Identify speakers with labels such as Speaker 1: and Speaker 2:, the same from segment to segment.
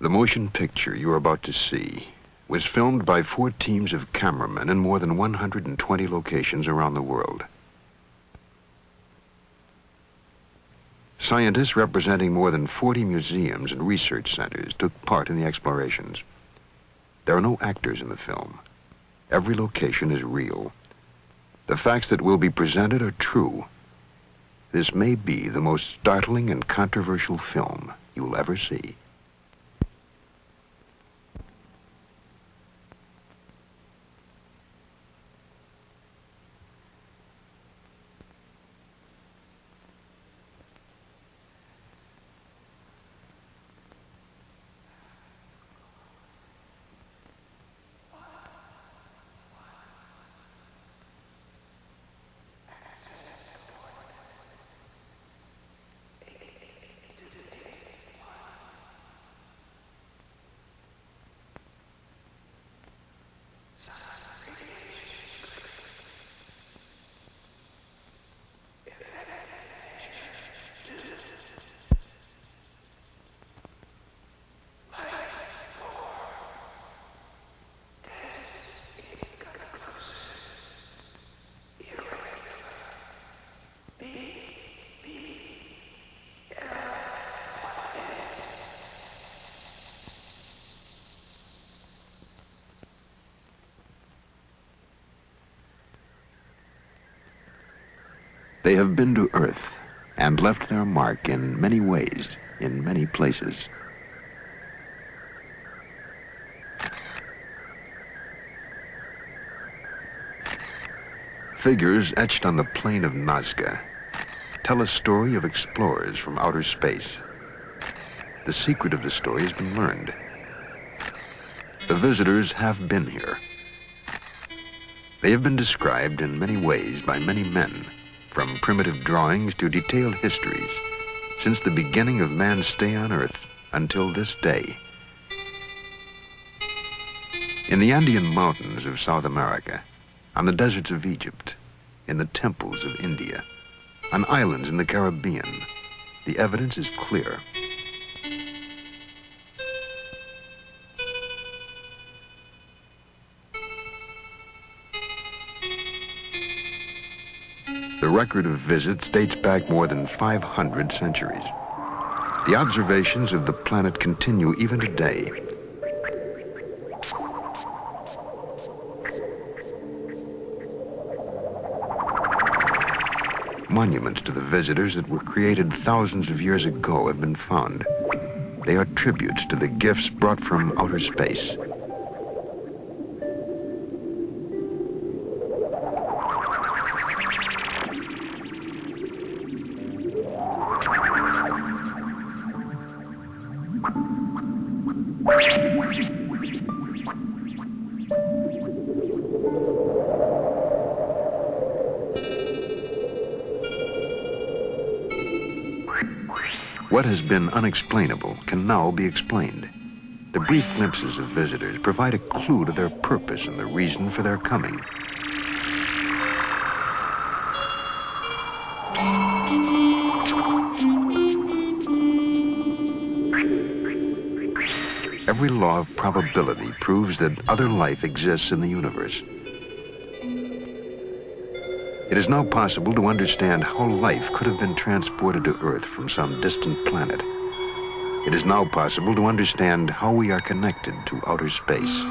Speaker 1: The motion picture you're about to see was filmed by 4 teams of cameramen in more than 120 locations around the world. Scientists representing more than 40 museums and research centers took part in the explorations. There are no actors in the film. Every location is real. The facts that will be presented are true. This may be the most startling and controversial film you'll ever see. They have been to Earth and left their mark in many ways, in many places. Figures etched on the plain of Nazca tell a story of explorers from outer space. The secret of the story has been learned. The visitors have been here. They have been described in many ways by many men, from primitive drawings to detailed histories, since the beginning of man's stay on Earth until this day. In the Andean mountains of South America, on the deserts of Egypt, in the temples of India, on islands in the Caribbean, the evidence is clear. The record of visits dates back more than 500 centuries. The observations of the planet continue even today. Monuments to the visitors that were created thousands of years ago have been found. They are tributes to the gifts brought from outer space. What has been unexplainable can now be explained. The brief glimpses of visitors provide a clue to their purpose and the reason for their coming. Every law of probability proves that other life exists in the universe. It is now possible to understand how life could have been transported to Earth from some distant planet. It is now possible to understand how we are connected to outer space.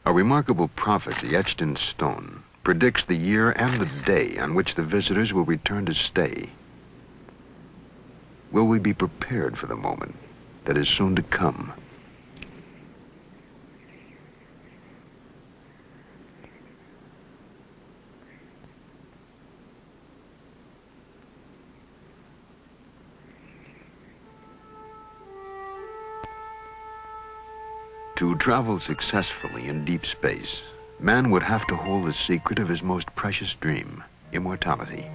Speaker 1: A remarkable prophecy etched in stone predicts the year and the day on which the visitors will return to stay. Will we be prepared for the moment that is soon to come? To travel successfully in deep space, man would have to hold the secret of his most precious dream, immortality.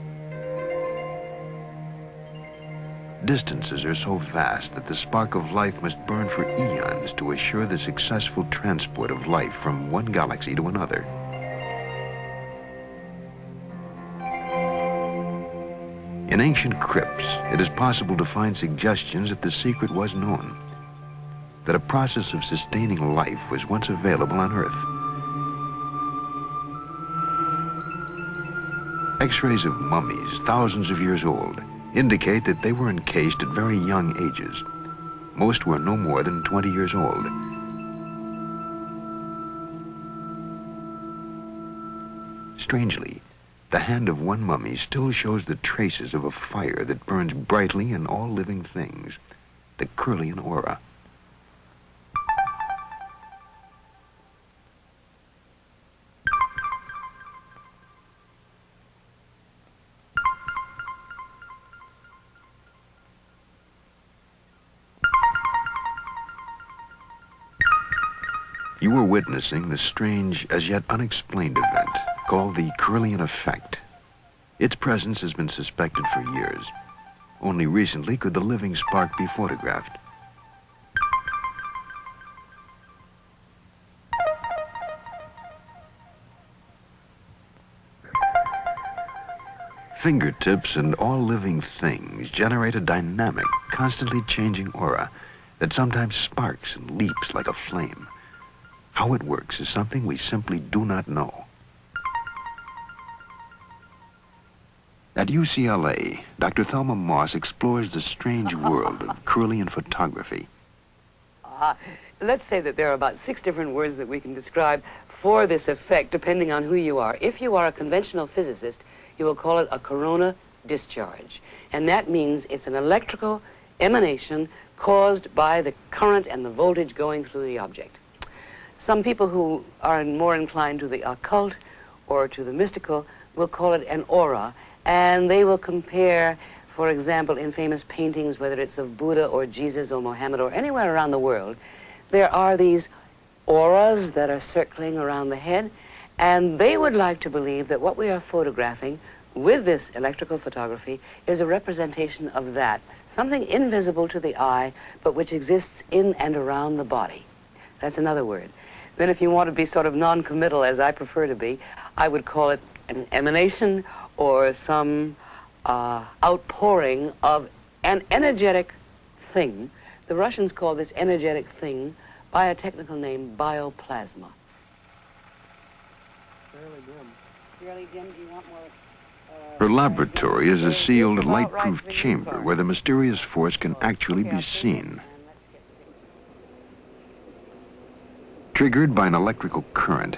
Speaker 1: Distances are so vast that the spark of life must burn for eons to assure the successful transport of life from one galaxy to another. In ancient crypts, it is possible to find suggestions that the secret was known, that a process of sustaining life was once available on Earth. X-rays of mummies, thousands of years old, indicate that they were encased at very young ages. Most were no more than 20 years old. Strangely, the hand of one mummy still shows the traces of a fire that burns brightly in all living things, the Kirlian aura. You are witnessing the strange, as yet unexplained event called the Kirlian effect. Its presence has been suspected for years. Only recently could the living spark be photographed. Fingertips and all living things generate a dynamic, constantly changing aura that sometimes sparks and leaps like a flame. How it works is something we simply do not know. At UCLA, Dr. Thelma Moss explores the strange world of Kirlian photography.
Speaker 2: Let's say that there are about 6 different words that we can describe for this effect, depending on who you are. If you are a conventional physicist, you will call it a corona discharge. And that means it's an electrical emanation caused by the current and the voltage going through the object. Some people who are more inclined to the occult or to the mystical will call it an aura, and they will compare, for example, in famous paintings, whether it's of Buddha or Jesus or Mohammed or anywhere around the world, there are these auras that are circling around the head, and they would like to believe that what we are photographing with this electrical photography is a representation of that, something invisible to the eye, but which exists in and around the body. That's another word. Then if you want to be sort of non-committal, as I prefer to be, I would call it an emanation or some outpouring of an energetic thing. The Russians call this energetic thing by a technical name, bioplasma.
Speaker 3: Fairly dim.
Speaker 2: Fairly dim. Do you want more?
Speaker 1: Her laboratory is a sealed, light-proof chamber where the mysterious force can actually be seen. Triggered by an electrical current,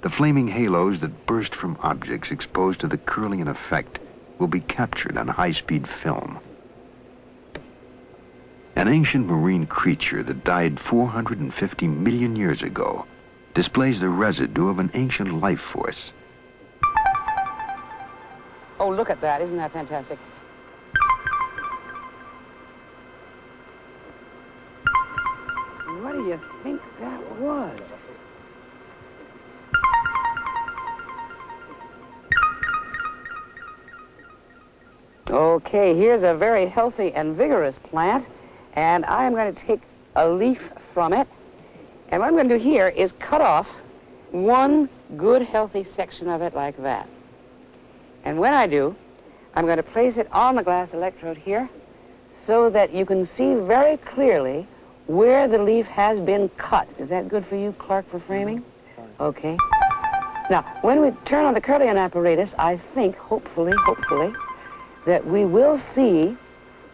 Speaker 1: the flaming halos that burst from objects exposed to the Kirlian effect will be captured on high-speed film. An ancient marine creature that died 450 million years ago displays the residue of an ancient life force.
Speaker 2: Oh, look at that. Isn't that fantastic? What do you think that was? Okay, here's a very healthy and vigorous plant, and I am going to take a leaf from it, and what I'm going to do here is cut off one good healthy section of it like that. And when I do, I'm going to place it on the glass electrode here so that you can see very clearly where the leaf has been cut. Is that good for you, Clark, for framing? Okay. Now, when we turn on the Kirlian apparatus, I think, hopefully, that we will see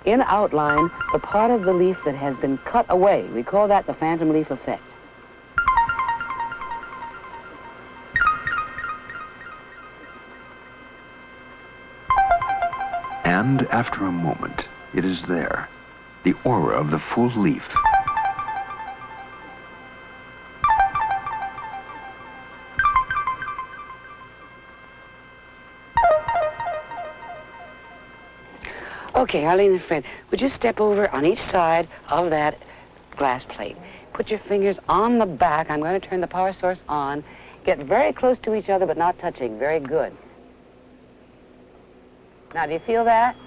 Speaker 2: in outline the part of the leaf that has been cut away. We call that the phantom leaf effect.
Speaker 1: And after a moment, it is there, the aura of the full leaf.
Speaker 2: Okay, Arlene and Fred, would you step over on each side of that glass plate? put your fingers on the back. I'm going to turn the power source on. Get very close to each other, but not touching. Very good. Now, do you feel that?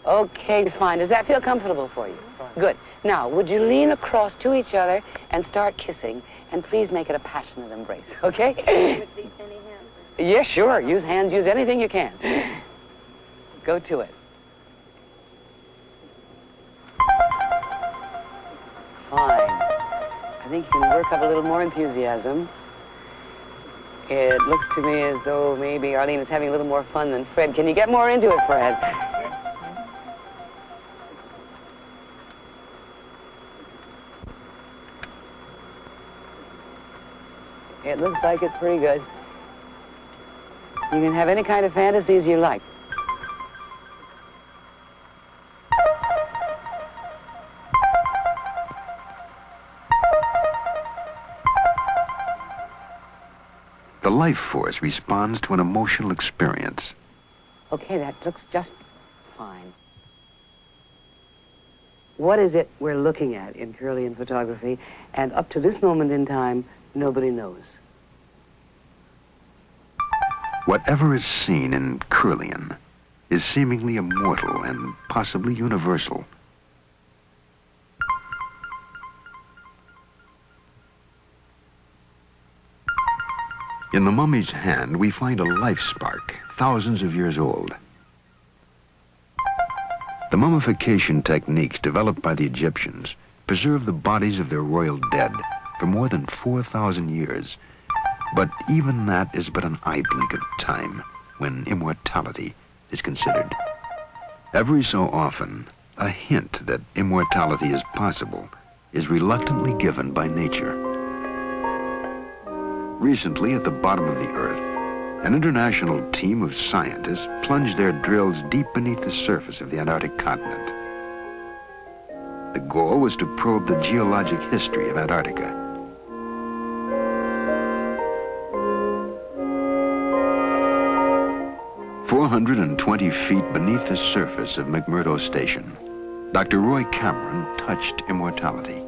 Speaker 2: Okay, fine. Does that feel comfortable for you? Good. Now, would you lean across to each other and start kissing? And please make it a passionate embrace, okay?
Speaker 3: With these any hands?
Speaker 2: Yes, sure. Use hands. Use anything you can. Go to it. Fine. I think you can work up a little more enthusiasm. It looks to me as though maybe Arlene is having a little more fun than Fred. Can you get more into it, Fred? It looks like it's pretty good. You can have any kind of fantasies you like.
Speaker 1: The life force responds to an emotional experience.
Speaker 2: Okay, that looks just fine. What is it we're looking at in Kirlian photography? And up to this moment in time, nobody knows.
Speaker 1: Whatever is seen in Kirlian is seemingly immortal and possibly universal. In the mummy's hand, we find a life spark, thousands of years old. The mummification techniques developed by the Egyptians preserved the bodies of their royal dead for more than 4,000 years. But even that is but an eye blink of time when immortality is considered. Every so often, a hint that immortality is possible is reluctantly given by nature. Recently, at the bottom of the Earth, an international team of scientists plunged their drills deep beneath the surface of the Antarctic continent. The goal was to probe the geologic history of Antarctica. "420 feet beneath the surface of McMurdo Station, Dr. Roy Cameron touched immortality.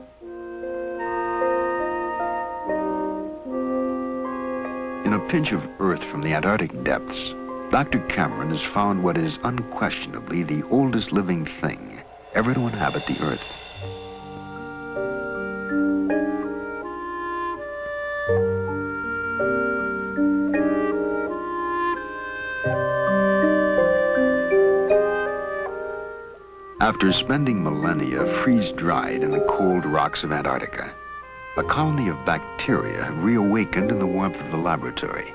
Speaker 1: In a pinch of earth from the Antarctic depths, Dr. Cameron has found what is unquestionably the oldest living thing ever to inhabit the Earth. After spending millennia freeze-dried in the cold rocks of Antarctica, a colony of bacteria have reawakened in the warmth of the laboratory.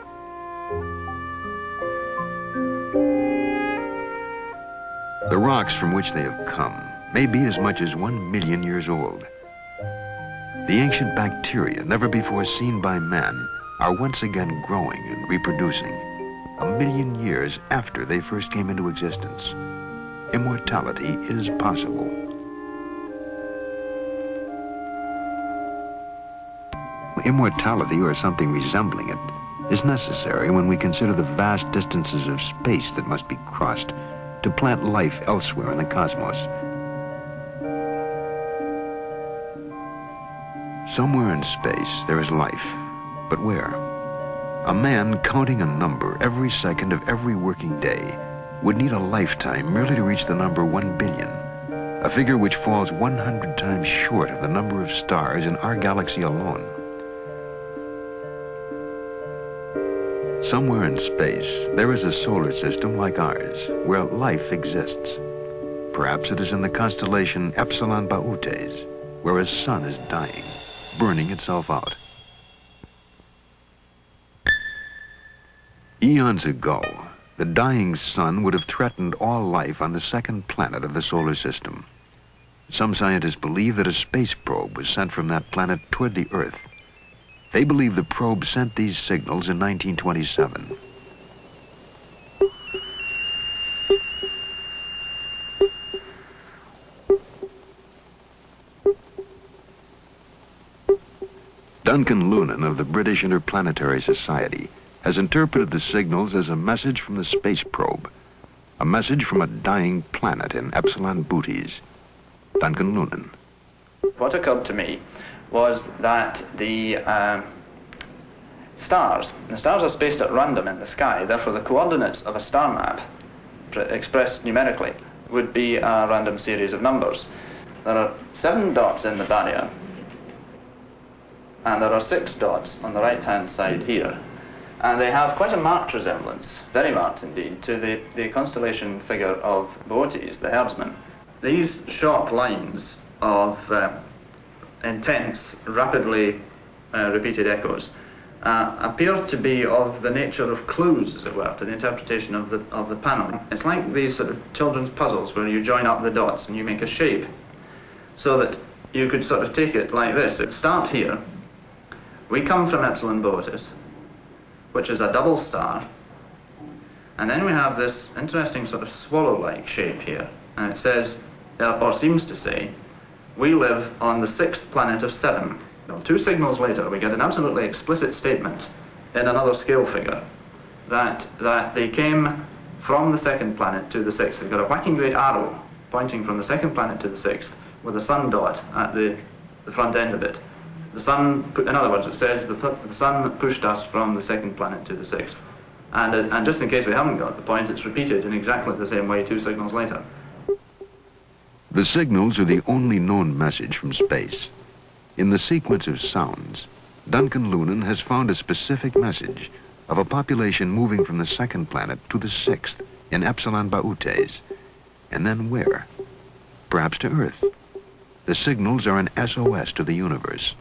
Speaker 1: The rocks from which they have come may be as much as 1 million years old. The ancient bacteria, never before seen by man, are once again growing and reproducing, 1 million years after they first came into existence. Immortality is possible. Immortality, or something resembling it, is necessary when we consider the vast distances of space that must be crossed to plant life elsewhere in the cosmos. Somewhere in space there is life, but where? A man counting a number every second of every working day would need a lifetime merely to reach the number 1 billion, a figure which falls 100 times short of the number of stars in our galaxy alone. Somewhere in space, there is a solar system like ours, where life exists. Perhaps it is in the constellation Epsilon Bautes, where a sun is dying, burning itself out. Eons ago, the dying sun would have threatened all life on the second planet of the solar system. Some scientists believe that a space probe was sent from that planet toward the Earth. They believe the probe sent these signals in 1927. Duncan Lunan of the British Interplanetary Society has interpreted the signals as a message from the space probe, a message from a dying planet in Epsilon Bautes. Duncan Lunan.
Speaker 4: What occurred to me
Speaker 3: was that the stars are spaced at random in the sky, therefore the coordinates of a star map, expressed numerically, would be a random series of numbers. There are 7 dots in the barrier, and there are 6 dots on the right-hand side here. And they have quite a marked resemblance, very marked indeed, to the constellation figure of Boötes, the herdsman. These short lines of intense, rapidly repeated echoes appear to be of the nature of clues, as it were, to the interpretation of the panel. It's like these sort of children's puzzles where you join up the dots and you make a shape, so that you could sort of take it like this. It start here. We come from Epsilon Boötis, which is a double star, and then we have this interesting sort of swallow-like shape here, and it says, or seems to say, we live on the 6th planet of 7. Now, 2 signals later, we get an absolutely explicit statement in another scale figure that they came from the 2nd planet to the 6th. They've got a whacking great arrow pointing from the 2nd planet to the 6th with a sun dot at the front end of it. The sun, in other words, it says the sun pushed us from the 2nd planet to the 6th. And just in case we haven't got the point, it's repeated in exactly the same way 2 signals later.
Speaker 1: The signals are the only known message from space. In the sequence of sounds, Duncan Lunan has found a specific message of a population moving from the 2nd planet to the 6th in Epsilon Boötes. And then where? Perhaps to Earth. The signals are an SOS to the universe.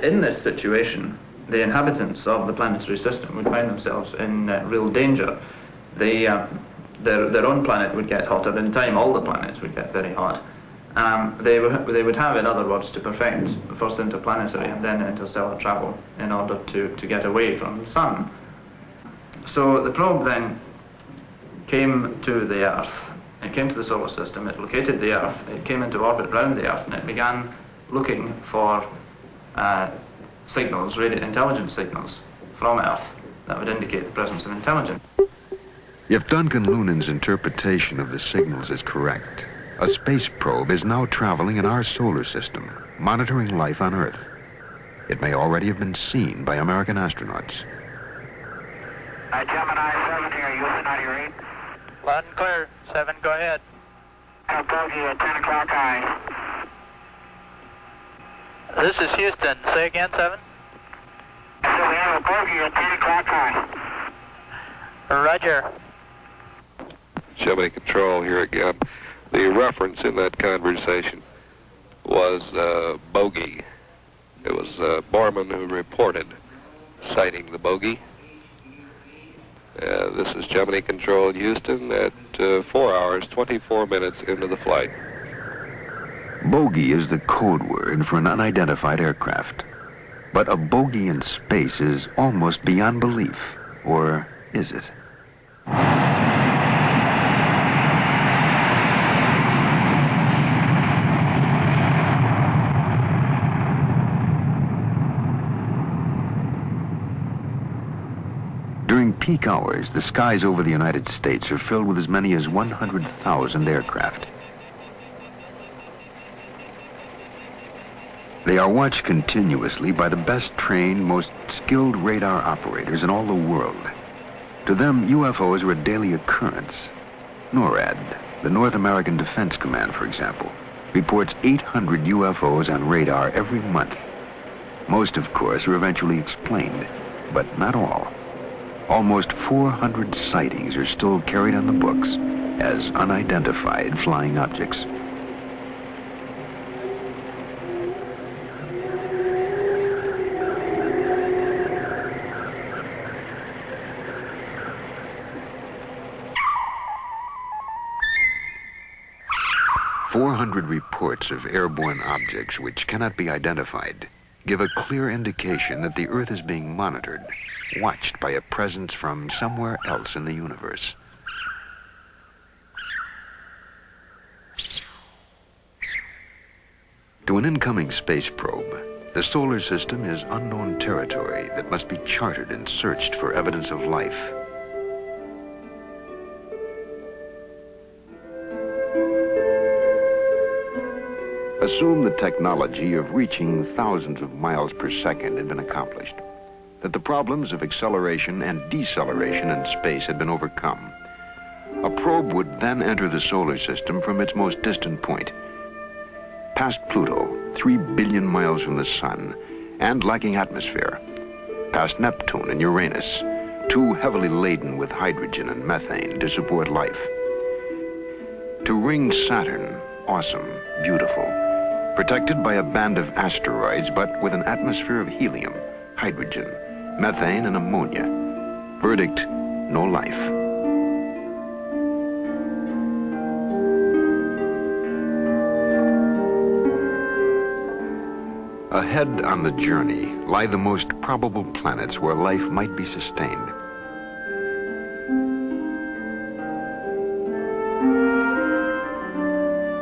Speaker 3: In this situation, the inhabitants of the planetary system would find themselves in real danger. Their own planet would get hotter. In time, all the planets would get very hot. They would have, in other words, to perfect first interplanetary and then interstellar travel in order to get away from the sun. So the probe then came to the Earth. It came to the solar system. It located the Earth. It came into orbit around the Earth, and it began looking for signals, intelligence signals from Earth that would indicate the presence of intelligence.
Speaker 1: If Duncan Lunan's interpretation of the signals is correct, a space probe is now traveling in our solar system, monitoring life on Earth. It may already have been seen by American astronauts.
Speaker 4: Gemini 7 here, Houston 98.
Speaker 5: Loud and clear. 7, go ahead.
Speaker 4: Bogey at 10 o'clock high.
Speaker 5: This is Houston. Say again, 7.
Speaker 4: So we have a bogey at 10 o'clock high.
Speaker 5: Roger.
Speaker 6: Gemini Control here again. The reference in that conversation was bogey. It was Borman who reported sighting the bogey. This is Gemini Control Houston at 4 hours, 24 minutes into the flight.
Speaker 1: Bogey is the code word for an unidentified aircraft. But a bogey in space is almost beyond belief. Or is it? During peak hours, the skies over the United States are filled with as many as 100,000 aircraft. They are watched continuously by the best trained, most skilled radar operators in all the world. To them, UFOs are a daily occurrence. NORAD, the North American Defense Command, for example, reports 800 UFOs on radar every month. Most, of course, are eventually explained, but not all. Almost 400 sightings are still carried on the books as unidentified flying objects. Reports of airborne objects which cannot be identified give a clear indication that the Earth is being monitored, watched by a presence from somewhere else in the universe. To an incoming space probe, the solar system is unknown territory that must be charted and searched for evidence of life. Assume the technology of reaching thousands of miles per second had been accomplished, that the problems of acceleration and deceleration in space had been overcome. A probe would then enter the solar system from its most distant point, past Pluto, 3 billion miles from the sun, and lacking atmosphere, past Neptune and Uranus, too heavily laden with hydrogen and methane to support life. To ring Saturn, awesome, beautiful, protected by a band of asteroids, but with an atmosphere of helium, hydrogen, methane, and ammonia. Verdict, no life. Ahead on the journey lie the most probable planets where life might be sustained.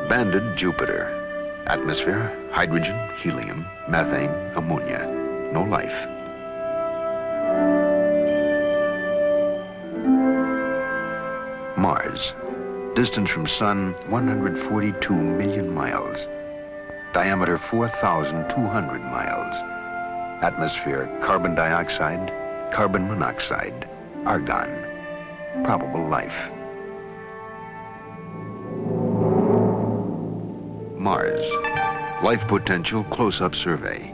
Speaker 1: Banded Jupiter. Atmosphere, hydrogen, helium, methane, ammonia. No life. Mars. Distance from Sun, 142 million miles. Diameter 4,200 miles. Atmosphere, carbon dioxide, carbon monoxide, argon. Probable life. Mars. Life potential close-up survey.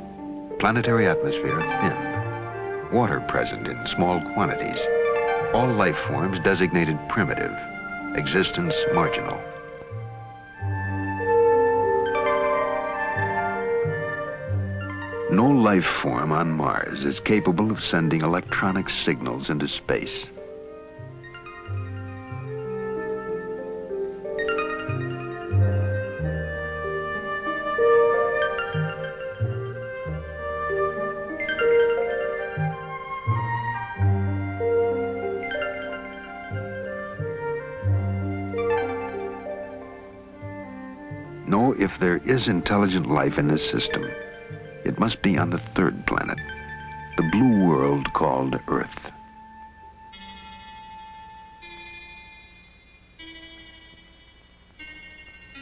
Speaker 1: Planetary atmosphere thin. Water present in small quantities. All life forms designated primitive. Existence marginal. No life form on Mars is capable of sending electronic signals into space. No, if there is intelligent life in this system, it must be on the third planet, the blue world called Earth.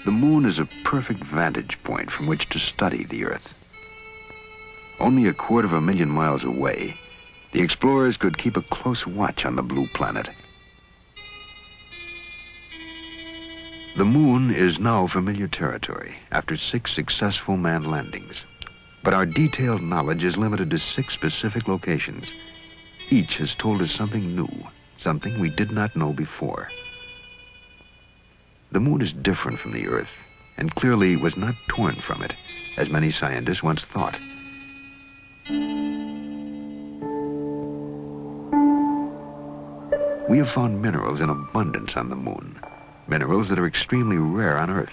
Speaker 1: The moon is a perfect vantage point from which to study the Earth. Only 250,000 miles away, the explorers could keep a close watch on the blue planet. The moon is now familiar territory after 6 successful manned landings. But our detailed knowledge is limited to 6 specific locations. Each has told us something new, something we did not know before. The moon is different from the Earth, and clearly was not torn from it, as many scientists once thought. We have found minerals in abundance on the moon, minerals that are extremely rare on Earth,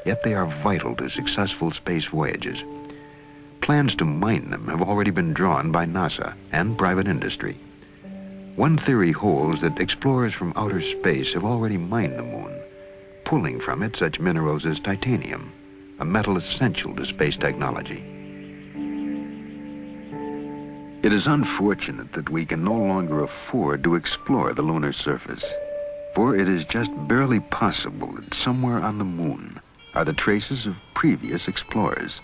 Speaker 1: yet they are vital to successful space voyages. Plans to mine them have already been drawn by NASA and private industry. One theory holds that explorers from outer space have already mined the moon, pulling from it such minerals as titanium, a metal essential to space technology. It is unfortunate that we can no longer afford to explore the lunar surface, for it is just barely possible that somewhere on the moon are the traces of previous explorers.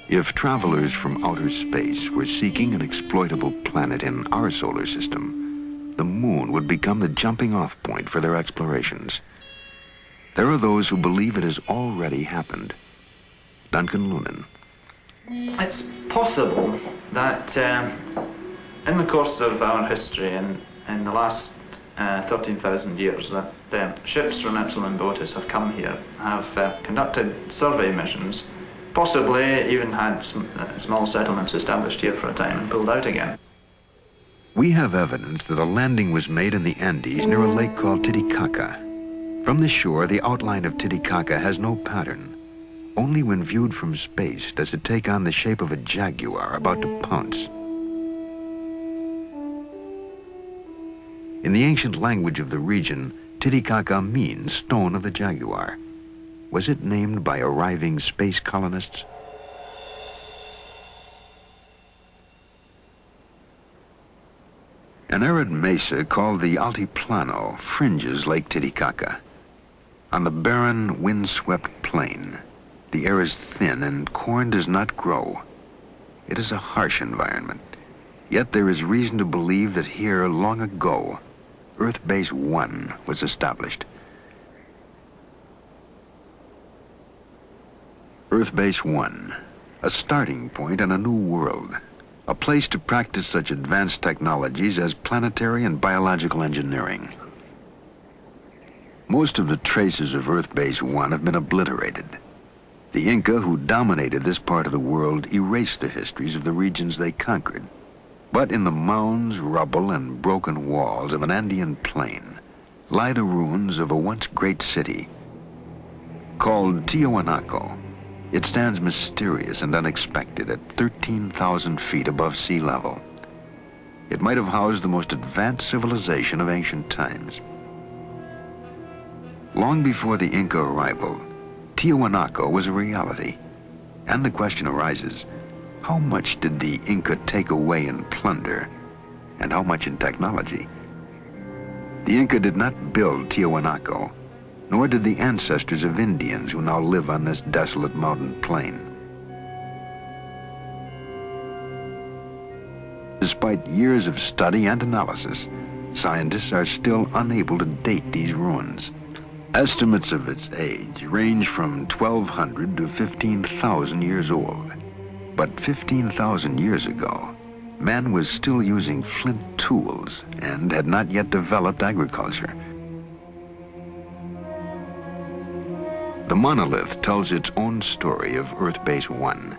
Speaker 1: If travelers from outer space were seeking an exploitable planet in our solar system, the moon would become the jumping-off point for their explorations. There are those who believe it has already happened. Duncan Lunan.
Speaker 3: It's possible that in the course of our history in the last 13,000 years that ships from Epsilon Boötis have come here, have conducted survey missions, possibly even had small settlements established here for a time and pulled out again.
Speaker 1: We have evidence that a landing was made in the Andes near a lake called Titicaca. From the shore, the outline of Titicaca has no pattern. Only when viewed from space does it take on the shape of a jaguar about to pounce. In the ancient language of the region, Titicaca means stone of the jaguar. Was it named by arriving space colonists? An arid mesa called the Altiplano fringes Lake Titicaca. On the barren, wind-swept plain, the air is thin and corn does not grow. It is a harsh environment, yet there is reason to believe that here, long ago, Earth Base 1 was established. Earth Base 1, a starting point on a new world, a place to practice such advanced technologies as planetary and biological engineering. Most of the traces of Earth Base 1 have been obliterated. The Inca who dominated this part of the world erased the histories of the regions they conquered. But in the mounds, rubble, and broken walls of an Andean plain lie the ruins of a once great city. Called Tiahuanaco, it stands mysterious and unexpected at 13,000 feet above sea level. It might have housed the most advanced civilization of ancient times. Long before the Inca arrival, Tiahuanaco was a reality. And the question arises, how much did the Inca take away in plunder, and how much in technology? The Inca did not build Tiahuanaco, nor did the ancestors of Indians who now live on this desolate mountain plain. Despite years of study and analysis, scientists are still unable to date these ruins. Estimates of its age range from 1,200 to 15,000 years old. But 15,000 years ago, man was still using flint tools and had not yet developed agriculture. The monolith tells its own story of Earth Base 1.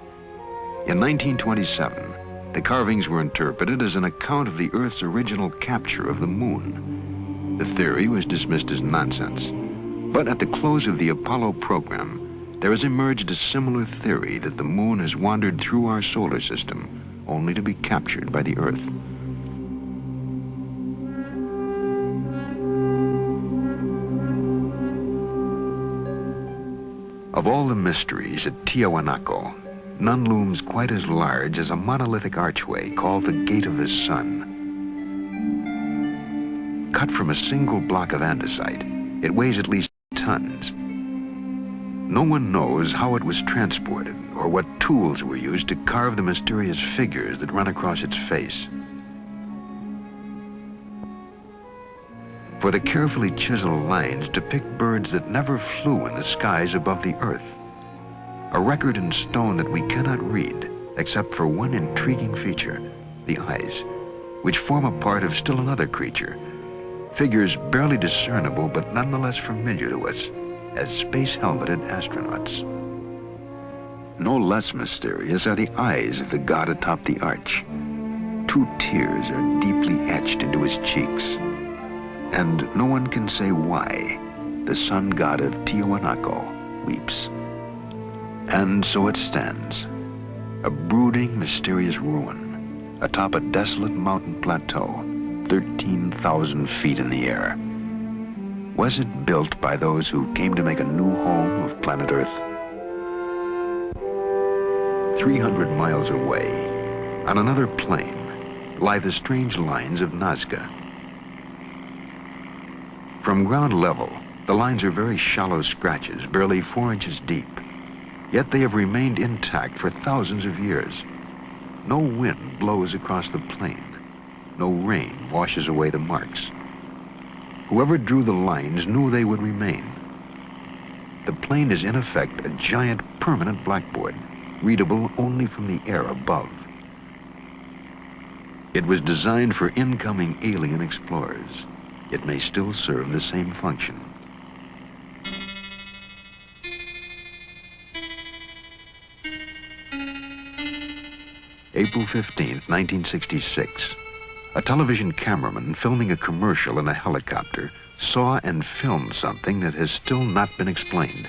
Speaker 1: In 1927, the carvings were interpreted as an account of the Earth's original capture of the moon. The theory was dismissed as nonsense. But at the close of the Apollo program, there has emerged a similar theory that the moon has wandered through our solar system, only to be captured by the Earth. Of all the mysteries at Tiahuanaco, none looms quite as large as a monolithic archway called the Gate of the Sun. Cut from a single block of andesite, it weighs at least tons. No one knows how it was transported or what tools were used to carve the mysterious figures that run across its face. For the carefully chiseled lines depict birds that never flew in the skies above the Earth. A record in stone that we cannot read, except for one intriguing feature, the eyes, which form a part of still another creature. Figures barely discernible, but nonetheless familiar to us as space-helmeted astronauts. No less mysterious are the eyes of the god atop the arch. 2 tears are deeply etched into his cheeks. And no one can say why the sun god of Tiahuanaco weeps. And so it stands, a brooding, mysterious ruin atop a desolate mountain plateau, 13,000 feet in the air. Was it built by those who came to make a new home of planet Earth? 300 miles away, on another plain, lie the strange lines of Nazca. From ground level, the lines are very shallow scratches, barely 4 inches deep. Yet they have remained intact for thousands of years. No wind blows across the plain. No rain washes away the marks. Whoever drew the lines knew they would remain. The plain is in effect a giant permanent blackboard, readable only from the air above. It was designed for incoming alien explorers. It may still serve the same function. April 15th, 1966. A television cameraman filming a commercial in a helicopter saw and filmed something that has still not been explained.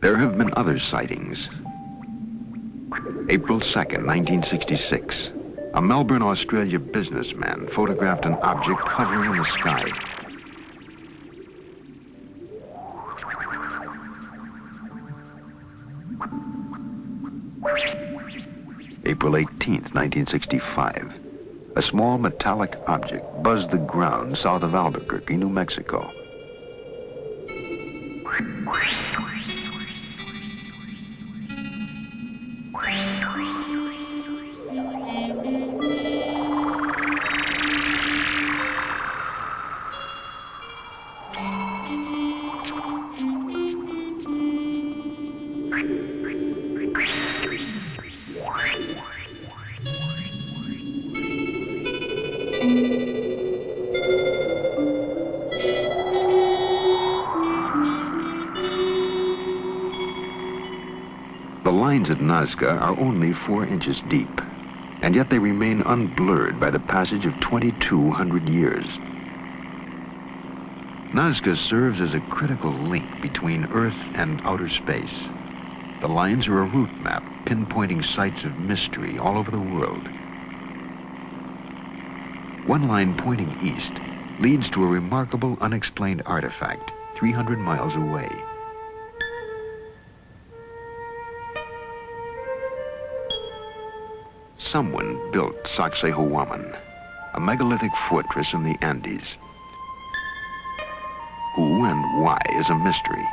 Speaker 1: There have been other sightings. April 2nd, 1966. A Melbourne, Australia businessman photographed an object hovering in the sky. April 18th, 1965. A small metallic object buzzed the ground south of Albuquerque, New Mexico. The lines at Nazca are only 4 inches deep, and yet they remain unblurred by the passage of 2,200 years. Nazca serves as a critical link between Earth and outer space. The lines are a route map pinpointing sites of mystery all over the world. One line pointing east leads to a remarkable unexplained artifact 300 miles away. Someone built Sacsayhuaman, a megalithic fortress in the Andes. Who and why is a mystery.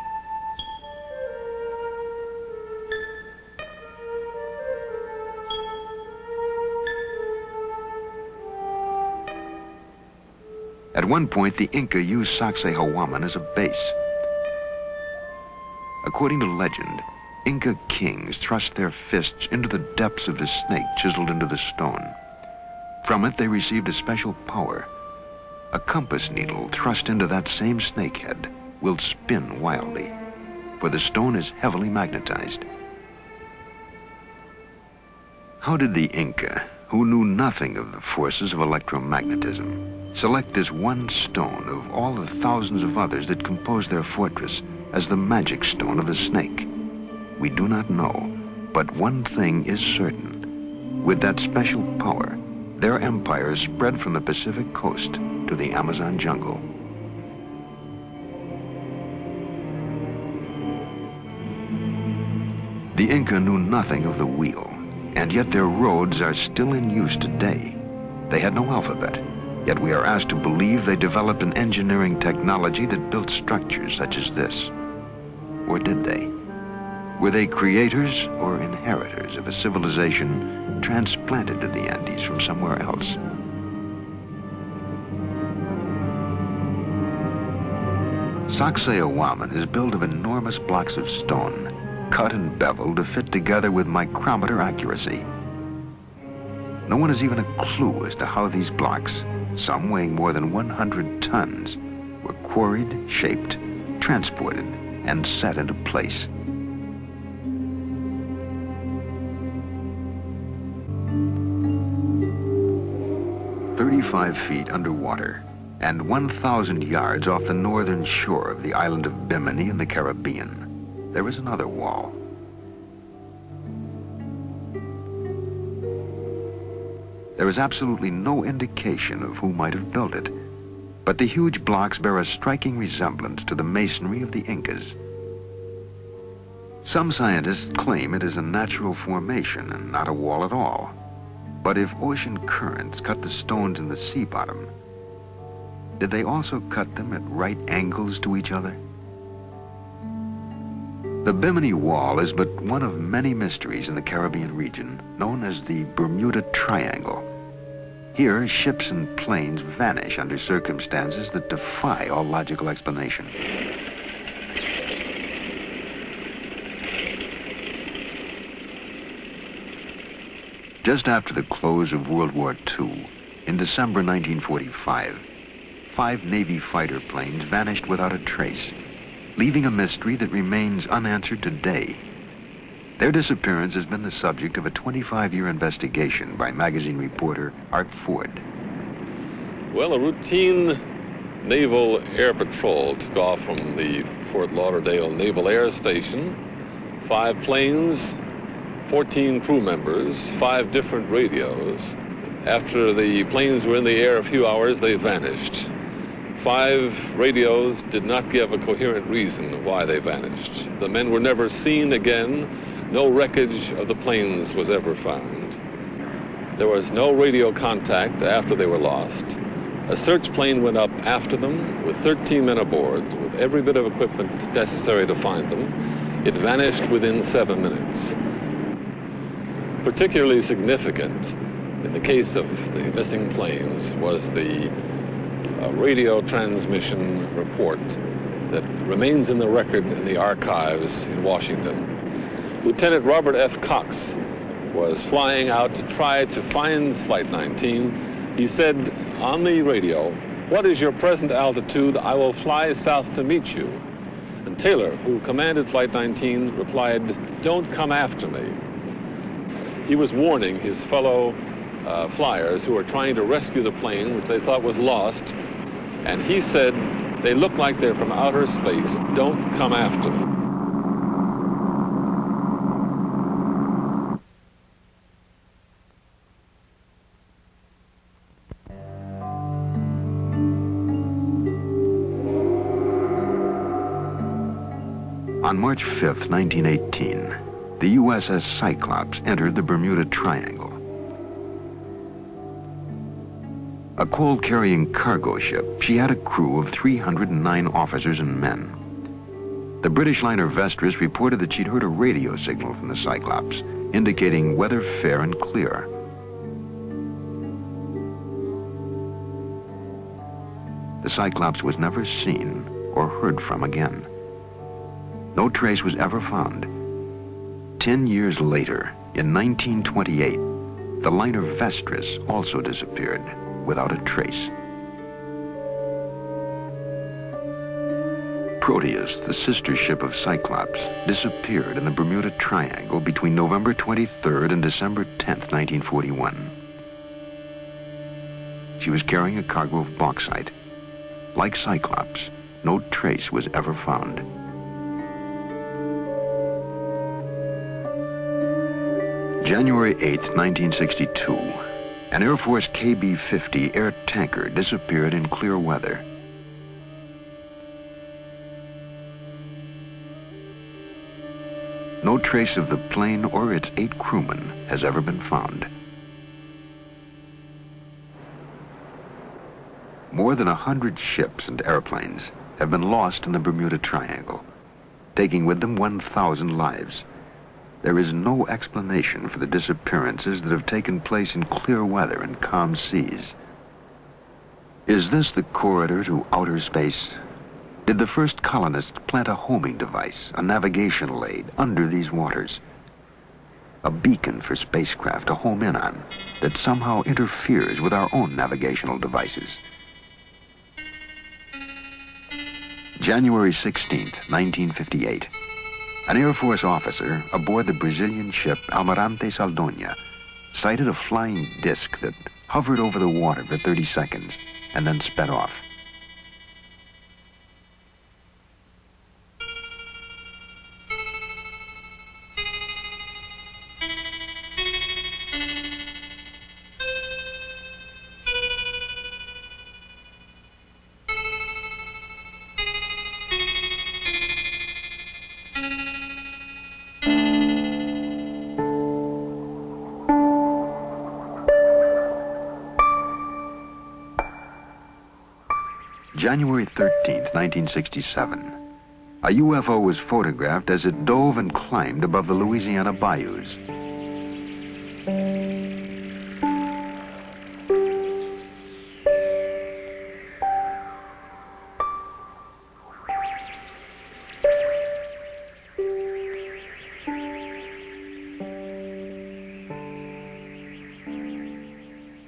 Speaker 1: At one point, the Inca used Sacsayhuaman as a base. According to legend, Inca kings thrust their fists into the depths of the snake chiseled into the stone. From it, they received a special power. A compass needle thrust into that same snakehead will spin wildly, for the stone is heavily magnetized. How did the Inca, who knew nothing of the forces of electromagnetism, select this one stone of all the thousands of others that composed their fortress as the magic stone of the snake? We do not know, but one thing is certain. With that special power, their empire spread from the Pacific coast to the Amazon jungle. The Inca knew nothing of the wheel, and yet their roads are still in use today. They had no alphabet, yet we are asked to believe they developed an engineering technology that built structures such as this. Or did they? Were they creators or inheritors of a civilization transplanted to the Andes from somewhere else? Sacsayhuaman is built of enormous blocks of stone, cut and beveled to fit together with micrometer accuracy. No one has even a clue as to how these blocks, some weighing more than 100 tons, were quarried, shaped, transported, and set into place. .5 underwater and 1,000 yards off the northern shore of the island of Bimini in the Caribbean, there is another wall. There is absolutely no indication of who might have built it, but the huge blocks bear a striking resemblance to the masonry of the Incas. Some scientists claim it is a natural formation and not a wall at all. But if ocean currents cut the stones in the sea bottom, did they also cut them at right angles to each other? The Bimini Wall is but one of many mysteries in the Caribbean region, known as the Bermuda Triangle. Here, ships and planes vanish under circumstances that defy all logical explanation. Just after the close of World War II, in December 1945, 5 Navy fighter planes vanished without a trace, leaving a mystery that remains unanswered today. Their disappearance has been the subject of a 25-year investigation by magazine reporter Art Ford.
Speaker 7: Well, a routine naval air patrol took off from the Fort Lauderdale Naval Air Station. 5 planes 14 crew members, 5 different radios. After the planes were in the air a few hours, they vanished. 5 radios did not give a coherent reason why they vanished. The men were never seen again. No wreckage of the planes was ever found. There was no radio contact after they were lost. A search plane went up after them with 13 men aboard, with every bit of equipment necessary to find them. It vanished within 7 minutes. Particularly significant in the case of the missing planes was the radio transmission report that remains in the record in the archives in Washington. Lieutenant Robert F. Cox was flying out to try to find Flight 19. He said on the radio, "What is your present altitude? I will fly south to meet you." And Taylor, who commanded Flight 19, replied, "Don't come after me." He was warning his fellow flyers who were trying to rescue the plane, which they thought was lost, and he said, "They look like they're from outer space. Don't come after me."
Speaker 1: On March 5th, 1918, the USS Cyclops entered the Bermuda Triangle. A coal-carrying cargo ship, she had a crew of 309 officers and men. The British liner Vestris reported that she'd heard a radio signal from the Cyclops, indicating weather fair and clear. The Cyclops was never seen or heard from again. No trace was ever found. 10 years later, in 1928, the liner Vestris also disappeared without a trace. Proteus, the sister ship of Cyclops, disappeared in the Bermuda Triangle between November 23rd and December 10th, 1941. She was carrying a cargo of bauxite. Like Cyclops, no trace was ever found. January 8th, 1962, an Air Force KB-50 air tanker disappeared in clear weather. No trace of the plane or its 8 crewmen has ever been found. More than 100 ships and airplanes have been lost in the Bermuda Triangle, taking with them 1,000 lives. There is no explanation for the disappearances that have taken place in clear weather and calm seas. Is this the corridor to outer space? Did the first colonists plant a homing device, a navigational aid, under these waters? A beacon for spacecraft to home in on that somehow interferes with our own navigational devices. January 16th, 1958. An Air Force officer aboard the Brazilian ship Almirante Saldanha sighted a flying disc that hovered over the water for 30 seconds and then sped off. January 13th, 1967. A UFO was photographed as it dove and climbed above the Louisiana bayous.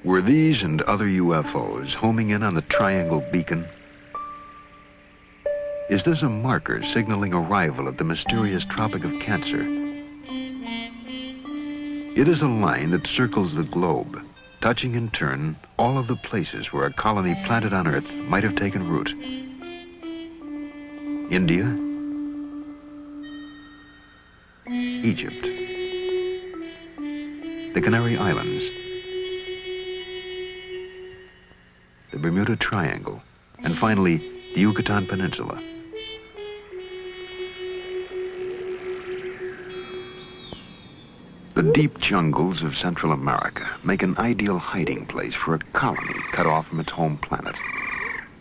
Speaker 1: Were these and other UFOs homing in on the Triangle Beacon? Is this a marker signaling arrival at the mysterious Tropic of Cancer? It is a line that circles the globe, touching in turn all of the places where a colony planted on Earth might have taken root. India, Egypt, the Canary Islands, the Bermuda Triangle, and finally, the Yucatan Peninsula. The deep jungles of Central America make an ideal hiding place for a colony cut off from its home planet.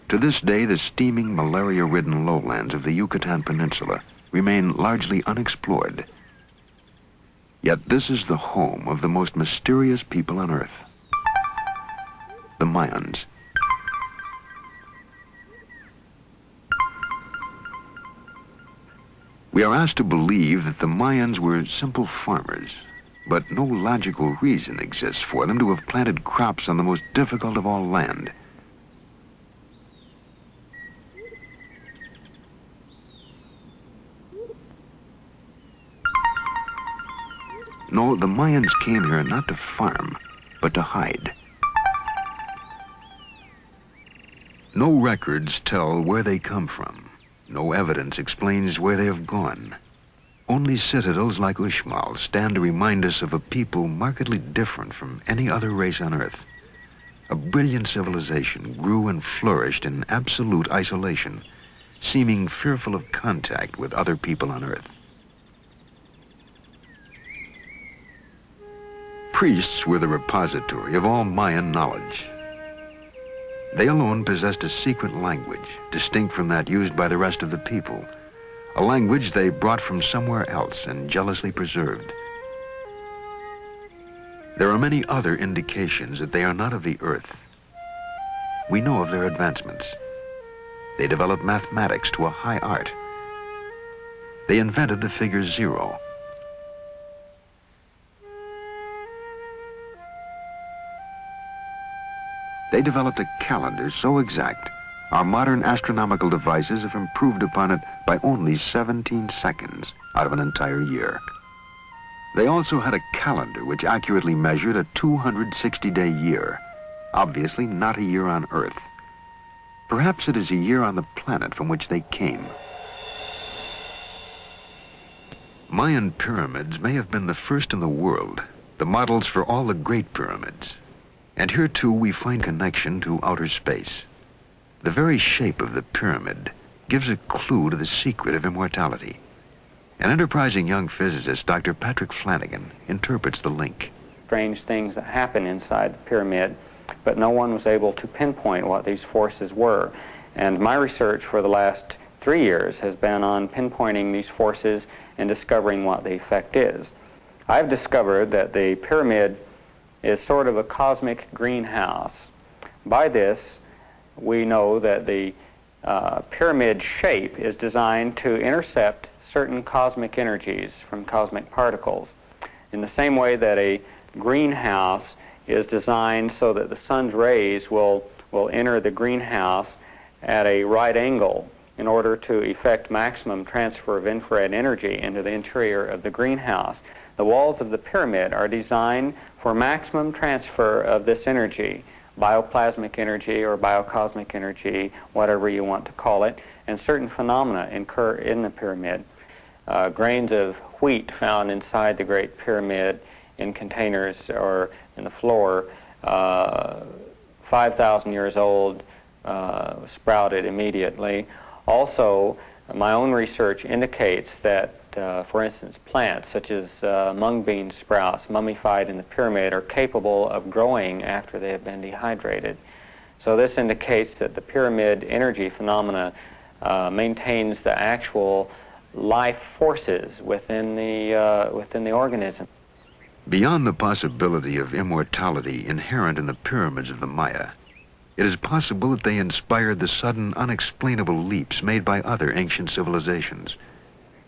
Speaker 1: To this day, the steaming, malaria-ridden lowlands of the Yucatan Peninsula remain largely unexplored. Yet this is the home of the most mysterious people on Earth, the Mayans. We are asked to believe that the Mayans were simple farmers, but no logical reason exists for them to have planted crops on the most difficult of all land. No, the Mayans came here not to farm, but to hide. No records tell where they come from. No evidence explains where they have gone. Only citadels like Uxmal stand to remind us of a people markedly different from any other race on Earth. A brilliant civilization grew and flourished in absolute isolation, seeming fearful of contact with other people on Earth. Priests were the repository of all Mayan knowledge. They alone possessed a secret language, distinct from that used by the rest of the people, a language they brought from somewhere else and jealously preserved. There are many other indications that they are not of the Earth. We know of their advancements. They developed mathematics to a high art. They invented the figure 0. They developed a calendar so exact, our modern astronomical devices have improved upon it by only 17 seconds out of an entire year. They also had a calendar which accurately measured a 260-day year, obviously not a year on Earth. Perhaps it is a year on the planet from which they came. Mayan pyramids may have been the first in the world, the models for all the great pyramids. And here, too, we find connection to outer space. The very shape of the pyramid gives a clue to the secret of immortality. An enterprising young physicist, Dr. Patrick Flanagan, interprets the link.
Speaker 8: Strange things that happen inside the pyramid, but no one was able to pinpoint what these forces were. And my research for the last 3 years has been on pinpointing these forces and discovering what the effect is. I've discovered that the pyramid is sort of a cosmic greenhouse. By this, we know that the pyramid shape is designed to intercept certain cosmic energies from cosmic particles, in the same way that a greenhouse is designed so that the sun's rays will enter the greenhouse at a right angle in order to effect maximum transfer of infrared energy into the interior of the greenhouse. The walls of the pyramid are designed for maximum transfer of this energy, bioplasmic energy or biocosmic energy, whatever you want to call it, and certain phenomena occur in the pyramid. Grains of wheat found inside the Great Pyramid in containers or in the floor, 5,000 years old, sprouted immediately. Also, my own research indicates that, for instance, plants such as mung bean sprouts mummified in the pyramid are capable of growing after they have been dehydrated. So this indicates that the pyramid energy phenomena maintains the actual life forces within the organism.
Speaker 1: Beyond the possibility of immortality inherent in the pyramids of the Maya, it is possible that they inspired the sudden, unexplainable leaps made by other ancient civilizations.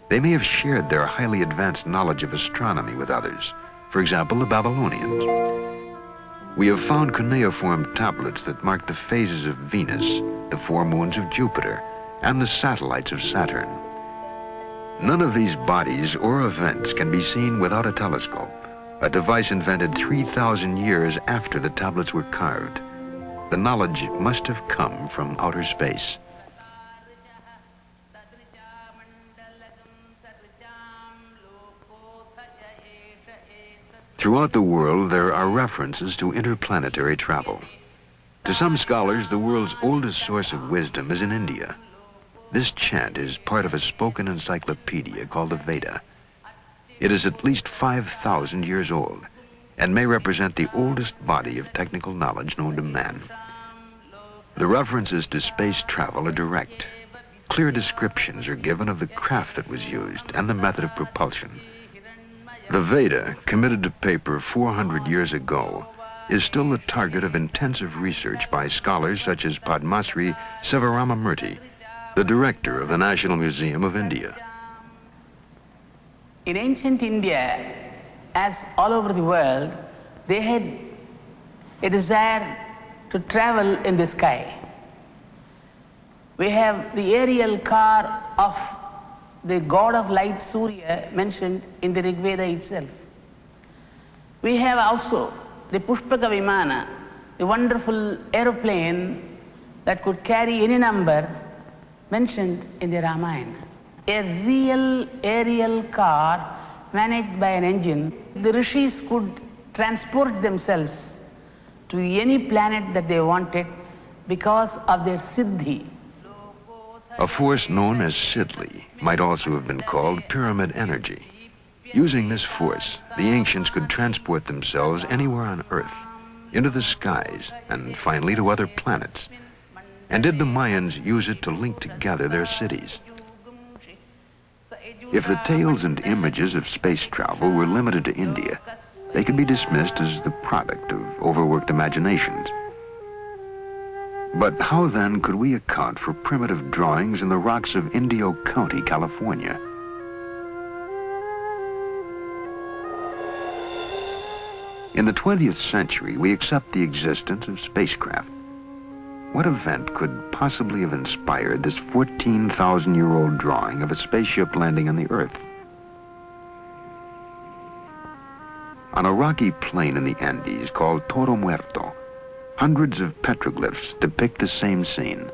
Speaker 1: They may have shared their highly advanced knowledge of astronomy with others, for example, the Babylonians. We have found cuneiform tablets that mark the phases of Venus, the 4 moons of Jupiter, and the satellites of Saturn. None of these bodies or events can be seen without a telescope, a device invented 3,000 years after the tablets were carved. The knowledge must have come from outer space. Throughout the world, there are references to interplanetary travel. To some scholars, the world's oldest source of wisdom is in India. This chant is part of a spoken encyclopedia called the Veda. It is at least 5,000 years old and may represent the oldest body of technical knowledge known to man. The references to space travel are direct. Clear descriptions are given of the craft that was used and the method of propulsion. The Veda, committed to paper 400 years ago, is still the target of intensive research by scholars such as Padmasri Sivaramamurthy, the director of the National Museum of India.
Speaker 9: In ancient India, as all over the world, they had a desire to travel in the sky. We have the aerial car of the god of light Surya mentioned in the Rig Veda itself. We have also the Pushpaka Vimana, the wonderful aeroplane that could carry any number, mentioned in the Ramayana. A real aerial car managed by an engine. The rishis could transport themselves to any planet that they wanted because of their siddhi.
Speaker 1: A force known as Siddhi might also have been called pyramid energy. Using this force, the ancients could transport themselves anywhere on Earth, into the skies, and finally to other planets. And did the Mayans use it to link together their cities? If the tales and images of space travel were limited to India, they could be dismissed as the product of overworked imaginations. But how then could we account for primitive drawings in the rocks of Indio County, California? In the 20th century, we accept the existence of spacecraft. What event could possibly have inspired this 14,000-year-old drawing of a spaceship landing on the Earth? On a rocky plain in the Andes called Toro Muerto, hundreds of petroglyphs depict the same scene.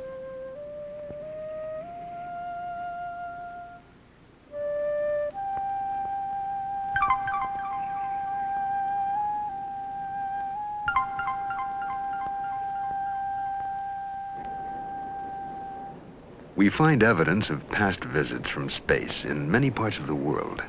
Speaker 1: We find evidence of past visits from space in many parts of the world.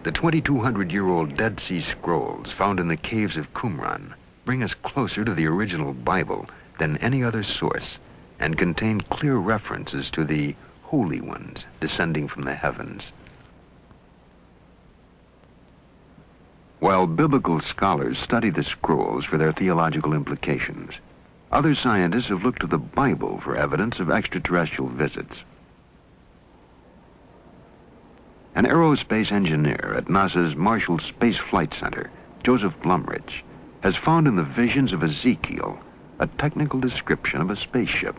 Speaker 1: The 2,200-year-old Dead Sea Scrolls found in the caves of Qumran bring us closer to the original Bible than any other source and contain clear references to the Holy Ones descending from the heavens. While biblical scholars study the scrolls for their theological implications, other scientists have looked to the Bible for evidence of extraterrestrial visits. An aerospace engineer at NASA's Marshall Space Flight Center, Joseph Blumrich, has found in the visions of Ezekiel a technical description of a spaceship.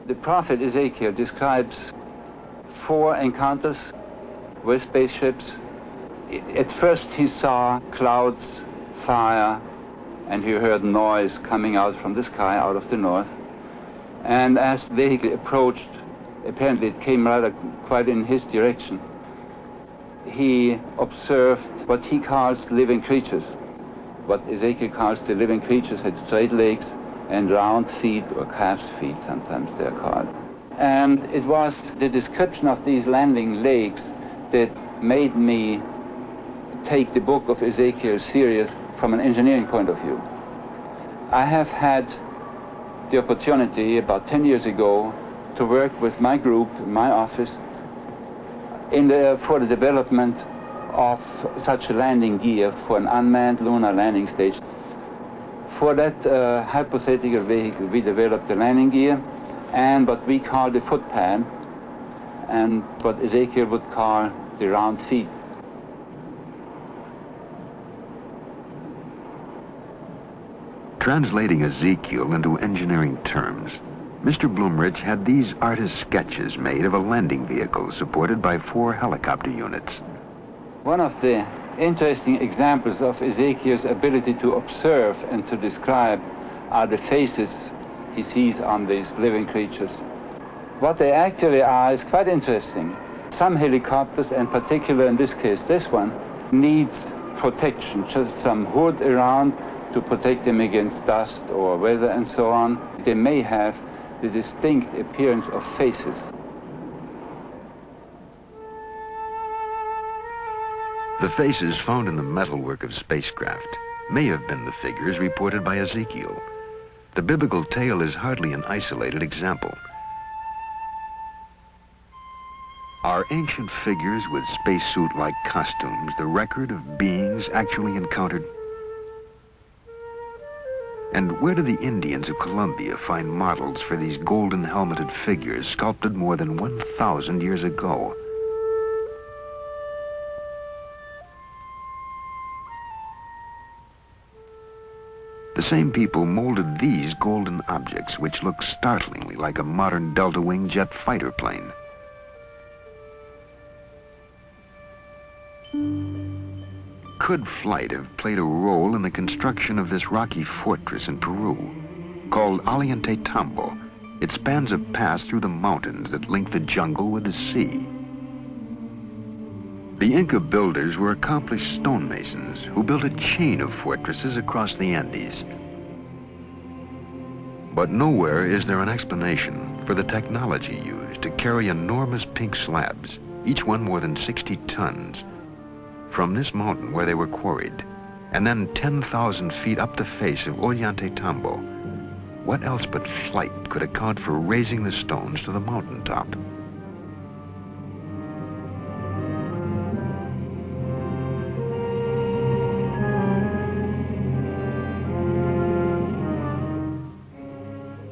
Speaker 10: The prophet Ezekiel describes 4 encounters with spaceships. At first he saw clouds, fire, and he heard noise coming out from the sky, out of the north. And as the vehicle approached, apparently it came rather quite in his direction, he observed what he calls living creatures. What Ezekiel calls the living creatures had straight legs and round feet, or calf's feet sometimes they're called. And it was the description of these landing legs that made me take the book of Ezekiel serious from an engineering point of view. I have had the opportunity about 10 years ago to work with my group in my office for the development of such a landing gear for an unmanned lunar landing stage. For that hypothetical vehicle, we developed the landing gear and what we call the foot pan, and what Ezekiel would call the round feet.
Speaker 1: Translating Ezekiel into engineering terms, Mr. Blumrich had these artist sketches made of a landing vehicle supported by 4 helicopter units.
Speaker 10: One of the interesting examples of Ezekiel's ability to observe and to describe are the faces he sees on these living creatures. What they actually are is quite interesting. Some helicopters, and particularly in this case this one, needs protection, just some hood around to protect them against dust or weather and so on. They may have the distinct appearance of faces.
Speaker 1: The faces found in the metalwork of spacecraft may have been the figures reported by Ezekiel. The biblical tale is hardly an isolated example. Are ancient figures with spacesuit-like costumes the record of beings actually encountered? And where do the Indians of Colombia find models for these golden helmeted figures sculpted more than 1,000 years ago? The same people molded these golden objects, which look startlingly like a modern delta-wing jet fighter plane. Could flight have played a role in the construction of this rocky fortress in Peru? Called Ollantaytambo, it spans a pass through the mountains that link the jungle with the sea. The Inca builders were accomplished stonemasons who built a chain of fortresses across the Andes. But nowhere is there an explanation for the technology used to carry enormous pink slabs, each one more than 60 tons, from this mountain where they were quarried, and then 10,000 feet up the face of Ollantaytambo. What else but flight could account for raising the stones to the mountaintop?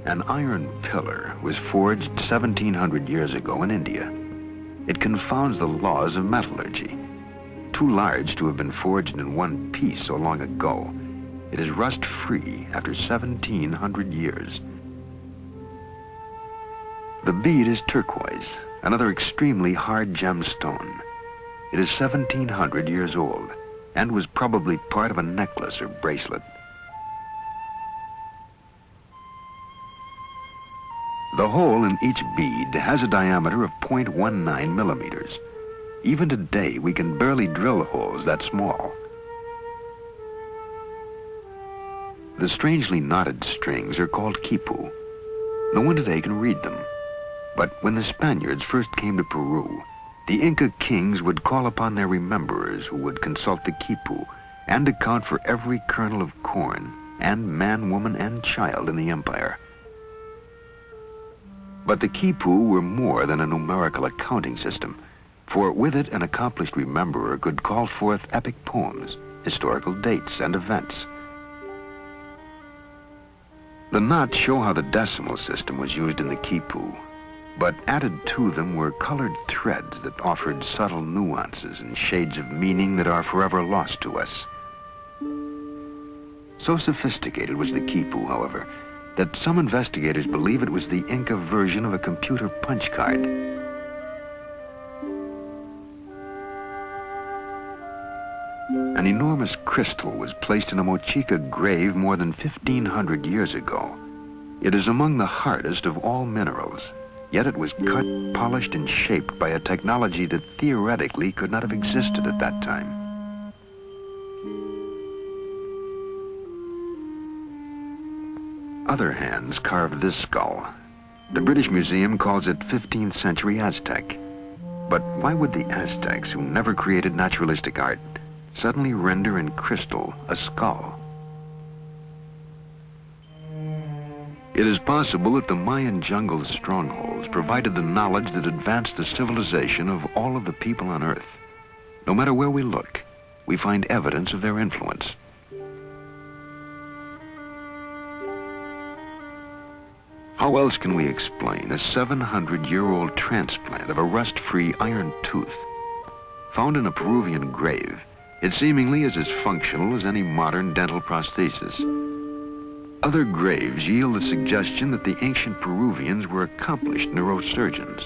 Speaker 1: An iron pillar was forged 1,700 years ago in India. It confounds the laws of metallurgy. Too large to have been forged in one piece so long ago, it is rust-free after 1,700 years. The bead is turquoise, another extremely hard gemstone. It is 1,700 years old and was probably part of a necklace or bracelet. The hole in each bead has a diameter of 0.19 millimeters. Even today, we can barely drill holes that small. The strangely knotted strings are called quipu. No one today can read them. But when the Spaniards first came to Peru, the Inca kings would call upon their rememberers who would consult the quipu and account for every kernel of corn and man, woman, and child in the empire. But the quipu were more than a numerical accounting system, for with it an accomplished rememberer could call forth epic poems, historical dates, and events. The knots show how the decimal system was used in the quipu, but added to them were colored threads that offered subtle nuances and shades of meaning that are forever lost to us. So sophisticated was the quipu, however, that some investigators believe it was the Inca version of a computer punch card. An enormous crystal was placed in a Mochica grave more than 1,500 years ago. It is among the hardest of all minerals, yet it was cut, polished, and shaped by a technology that theoretically could not have existed at that time. Other hands carved this skull. The British Museum calls it 15th century Aztec. But why would the Aztecs, who never created naturalistic art, suddenly render in crystal a skull? It is possible that the Mayan jungle strongholds provided the knowledge that advanced the civilization of all of the people on Earth. No matter where we look, we find evidence of their influence. How else can we explain a 700-year-old transplant of a rust-free iron tooth? Found in a Peruvian grave, it seemingly is as functional as any modern dental prosthesis. Other graves yield the suggestion that the ancient Peruvians were accomplished neurosurgeons.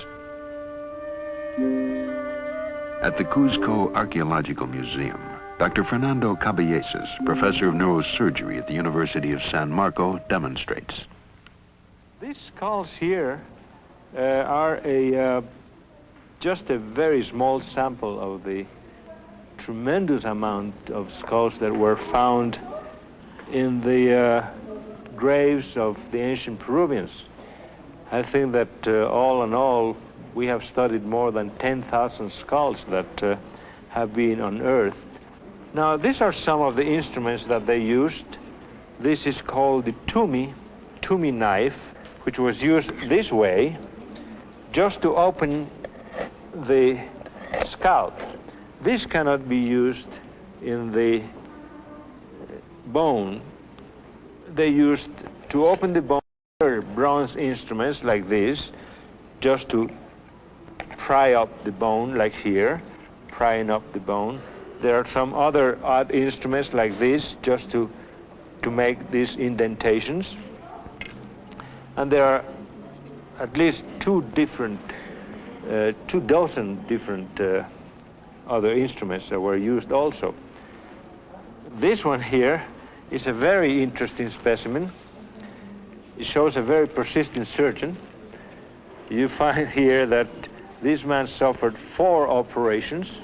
Speaker 1: At the Cuzco Archaeological Museum, Dr. Fernando Caballesas, professor of neurosurgery at the University of San Marco, demonstrates.
Speaker 11: These skulls here are just a very small sample of the tremendous amount of skulls that were found in the graves of the ancient Peruvians. I think that all in all, we have studied more than 10,000 skulls that have been unearthed. Now, these are some of the instruments that they used. This is called the tumi knife, which was used this way just to open the scalp. This cannot be used in the bone. They used to open the bone bronze instruments like this, just to pry up the bone, like here, prying up the bone. There are some other odd instruments like this, just to make these indentations. And there are at least 2 dozen different other instruments that were used also. This one here is a very interesting specimen. It shows a very persistent surgeon. You find here that this man suffered 4 operations,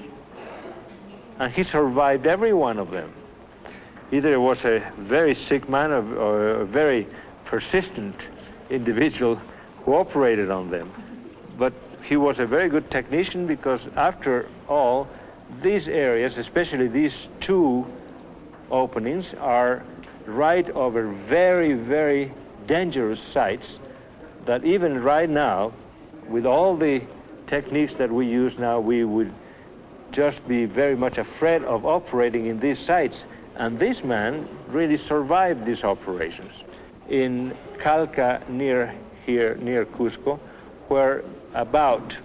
Speaker 11: and he survived every one of them. Either it was a very sick man or a very persistent individual who operated on them. But he was a very good technician, because after all, these areas, especially these 2 openings, are right over very, very dangerous sites that even right now, with all the techniques that we use now, we would just be very much afraid of operating in these sites. And this man really survived these operations. In Calca, near here, near Cusco, where about,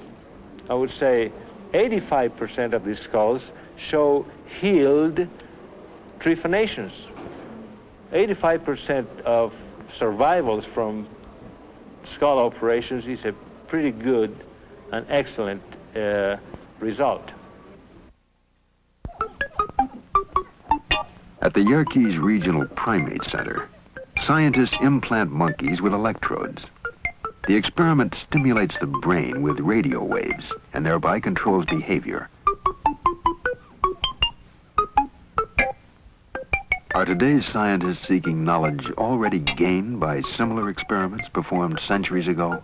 Speaker 11: I would say, 85% of these skulls show healed trephanations. 85% of survivals from skull operations is a pretty good and excellent result.
Speaker 1: At the Yerkes Regional Primate Center, scientists implant monkeys with electrodes. The experiment stimulates the brain with radio waves and thereby controls behavior. Are today's scientists seeking knowledge already gained by similar experiments performed centuries ago?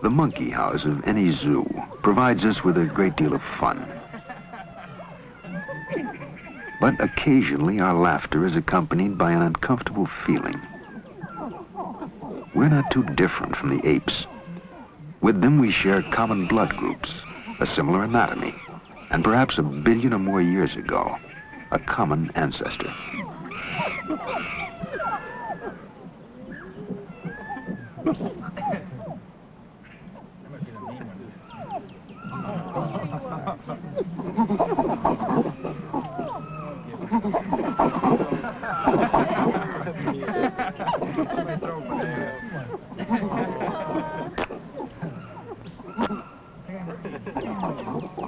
Speaker 1: The monkey house of any zoo provides us with a great deal of fun. But occasionally our laughter is accompanied by an uncomfortable feeling. We're not too different from the apes. With them we share common blood groups, a similar anatomy, and perhaps 1 billion or more years ago, a common ancestor.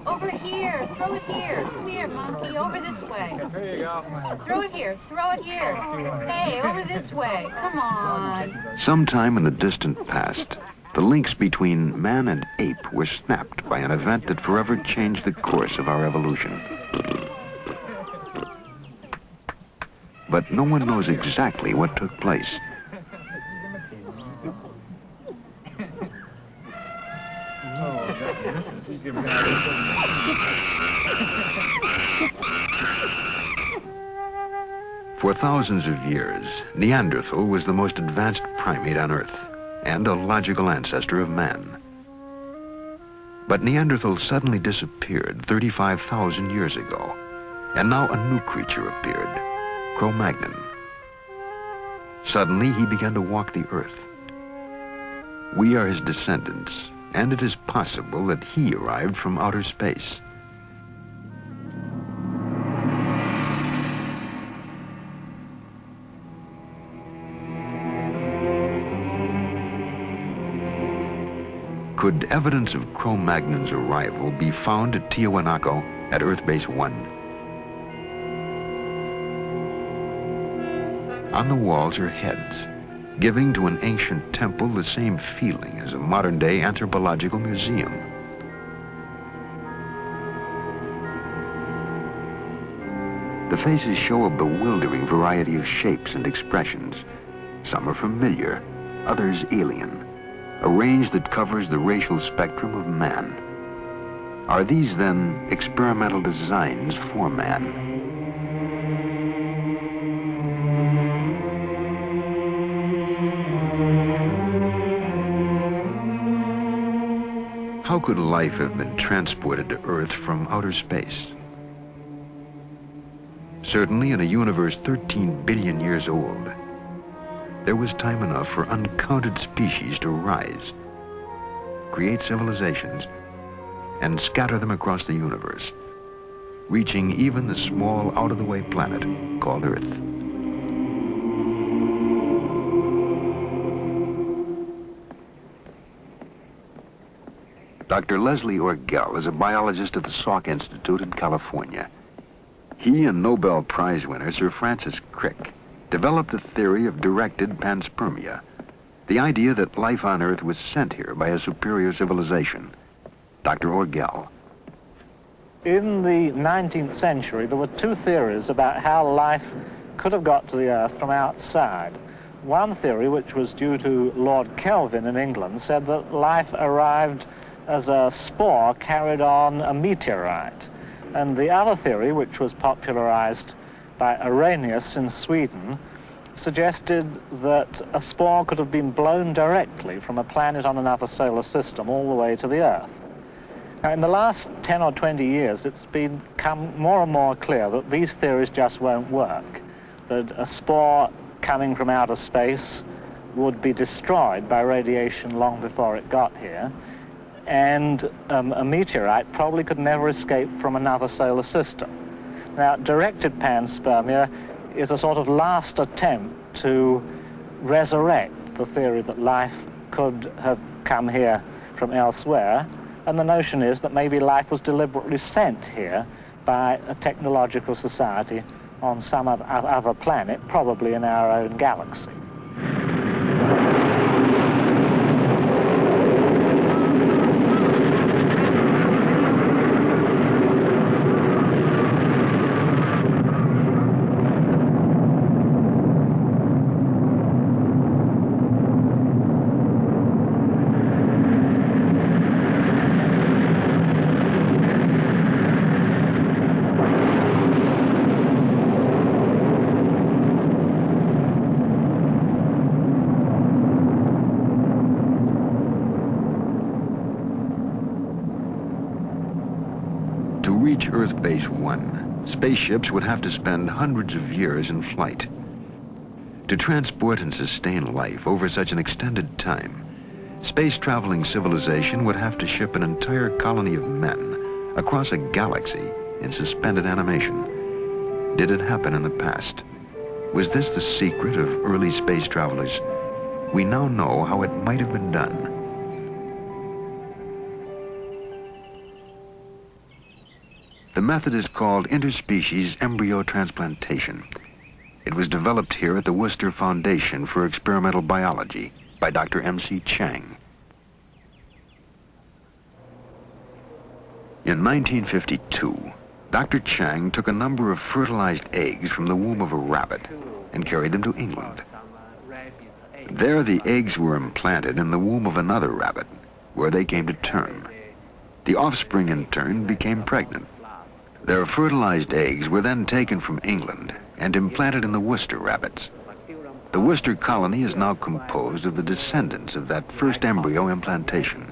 Speaker 12: Over here, throw it here. Come here, monkey, over this way.
Speaker 13: There you go.
Speaker 12: Throw it here, throw it here. Hey, over this way, come on.
Speaker 1: Sometime in the distant past, the links between man and ape were snapped by an event that forever changed the course of our evolution. But no one knows exactly what took place. For thousands of years, Neanderthal was the most advanced primate on Earth and a logical ancestor of man. But Neanderthal suddenly disappeared 35,000 years ago, and now a new creature appeared, Cro-Magnon. Suddenly, he began to walk the Earth. We are his descendants, and it is possible that he arrived from outer space. Could evidence of Cro-Magnon's arrival be found at Tiwanaku at Earth Base 1? On the walls are heads, giving to an ancient temple the same feeling as a modern-day anthropological museum. The faces show a bewildering variety of shapes and expressions. Some are familiar, others alien, a range that covers the racial spectrum of man. Are these, then, experimental designs for man? How could life have been transported to Earth from outer space? Certainly in a universe 13 billion years old, there was time enough for uncounted species to rise, create civilizations, and scatter them across the universe, reaching even the small, out-of-the-way planet called Earth. Dr. Leslie Orgel is a biologist at the Salk Institute in California. He and Nobel Prize winner Sir Francis Crick developed the theory of directed panspermia, the idea that life on Earth was sent here by a superior civilization. Dr. Orgel.
Speaker 13: In the 19th century, there were two theories about how life could have got to the Earth from outside. One theory, which was due to Lord Kelvin in England, said that life arrived as a spore carried on a meteorite. And the other theory, which was popularized by Arrhenius in Sweden, suggested that a spore could have been blown directly from a planet on another solar system all the way to the Earth. Now, in the last 10 or 20 years, it's become more and more clear that these theories just won't work, that a spore coming from outer space would be destroyed by radiation long before it got here, and a meteorite probably could never escape from another solar system. Now, directed panspermia is a sort of last attempt to resurrect the theory that life could have come here from elsewhere, and the notion is that maybe life was deliberately sent here by a technological society on some other planet, probably in our own galaxy.
Speaker 1: Earth Base 1, spaceships would have to spend hundreds of years in flight. To transport and sustain life over such an extended time, space-traveling civilization would have to ship an entire colony of men across a galaxy in suspended animation. Did it happen in the past? Was this the secret of early space travelers? We now know how it might have been done. The method is called interspecies embryo transplantation. It was developed here at the Worcester Foundation for Experimental Biology by Dr. M.C. Chang. In 1952, Dr. Chang took a number of fertilized eggs from the womb of a rabbit and carried them to England. There, the eggs were implanted in the womb of another rabbit, where they came to term. The offspring, in turn, became pregnant. Their fertilized eggs were then taken from England and implanted in the Worcester rabbits. The Worcester colony is now composed of the descendants of that first embryo implantation.